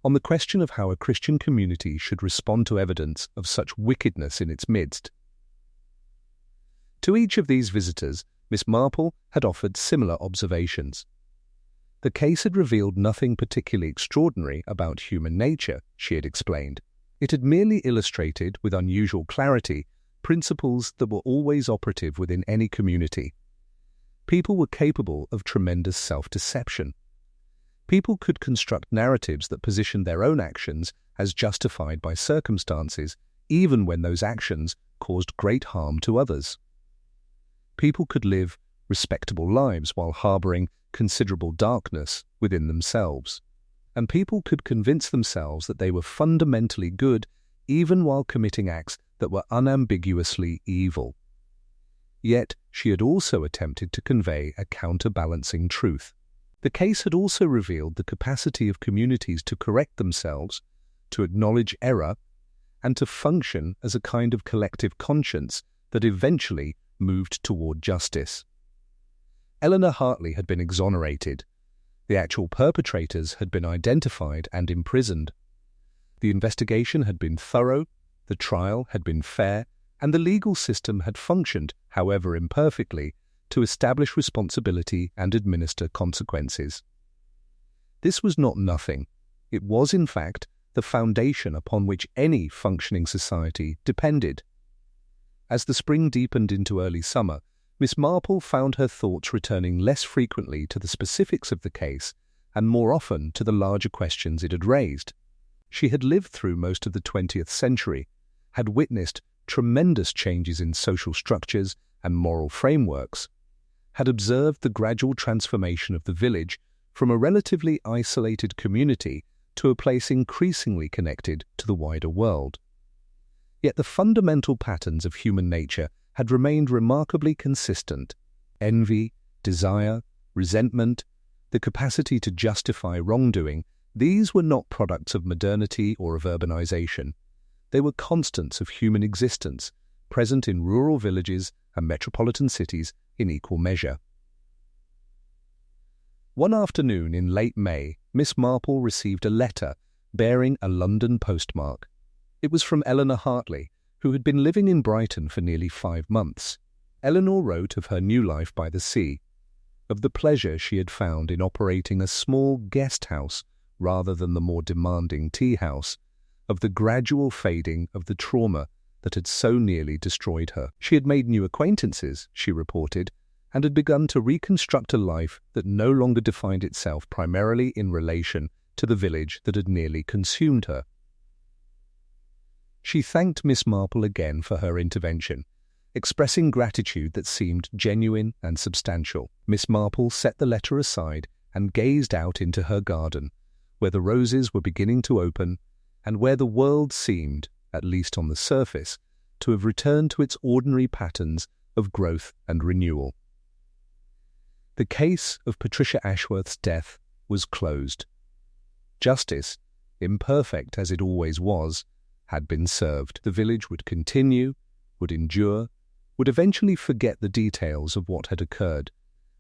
on the question of how a Christian community should respond to evidence of such wickedness in its midst. To each of these visitors, Miss Marple had offered similar observations. The case had revealed nothing particularly extraordinary about human nature, she had explained. It had merely illustrated, with unusual clarity, principles that were always operative within any community. People were capable of tremendous self-deception. People could construct narratives that positioned their own actions as justified by circumstances, even when those actions caused great harm to others. People could live respectable lives while harboring considerable darkness within themselves. And people could convince themselves that they were fundamentally good even while committing acts that were unambiguously evil. Yet she had also attempted to convey a counterbalancing truth. The case had also revealed the capacity of communities to correct themselves, to acknowledge error, and to function as a kind of collective conscience that eventually moved toward justice. Eleanor Hartley had been exonerated. The actual perpetrators had been identified and imprisoned. The investigation had been thorough, the trial had been fair, and the legal system had functioned, however imperfectly, to establish responsibility and administer consequences. This was not nothing. It was, in fact, the foundation upon which any functioning society depended. As the spring deepened into early summer, Miss Marple found her thoughts returning less frequently to the specifics of the case and more often to the larger questions it had raised. She had lived through most of the 20th century, had witnessed tremendous changes in social structures and moral frameworks, had observed the gradual transformation of the village from a relatively isolated community to a place increasingly connected to the wider world. Yet the fundamental patterns of human nature had remained remarkably consistent. Envy, desire, resentment, the capacity to justify wrongdoing, these were not products of modernity or of urbanization. They were constants of human existence, present in rural villages and metropolitan cities in equal measure. One afternoon in late May, Miss Marple received a letter bearing a London postmark. It was from Eleanor Hartley, who had been living in Brighton for nearly 5 months. Eleanor wrote of her new life by the sea, of the pleasure she had found in operating a small guest house rather than the more demanding tea house, of the gradual fading of the trauma that had so nearly destroyed her. She had made new acquaintances, she reported, and had begun to reconstruct a life that no longer defined itself primarily in relation to the village that had nearly consumed her. She thanked Miss Marple again for her intervention, expressing gratitude that seemed genuine and substantial. Miss Marple set the letter aside and gazed out into her garden, where the roses were beginning to open and where the world seemed, at least on the surface, to have returned to its ordinary patterns of growth and renewal. The case of Patricia Ashworth's death was closed. Justice, imperfect as it always was, had been served. The village would continue, would endure, would eventually forget the details of what had occurred,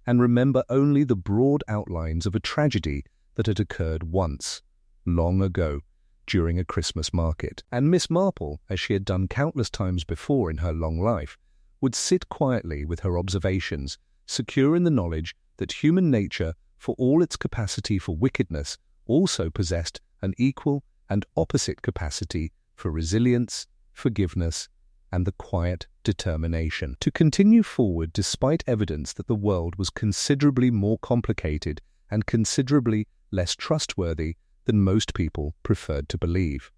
and remember only the broad outlines of a tragedy that had occurred once, long ago, during a Christmas market. And Miss Marple, as she had done countless times before in her long life, would sit quietly with her observations, secure in the knowledge that human nature, for all its capacity for wickedness, also possessed an equal and opposite capacity for resilience, forgiveness, and the quiet determination to continue forward despite evidence that the world was considerably more complicated and considerably less trustworthy than most people preferred to believe.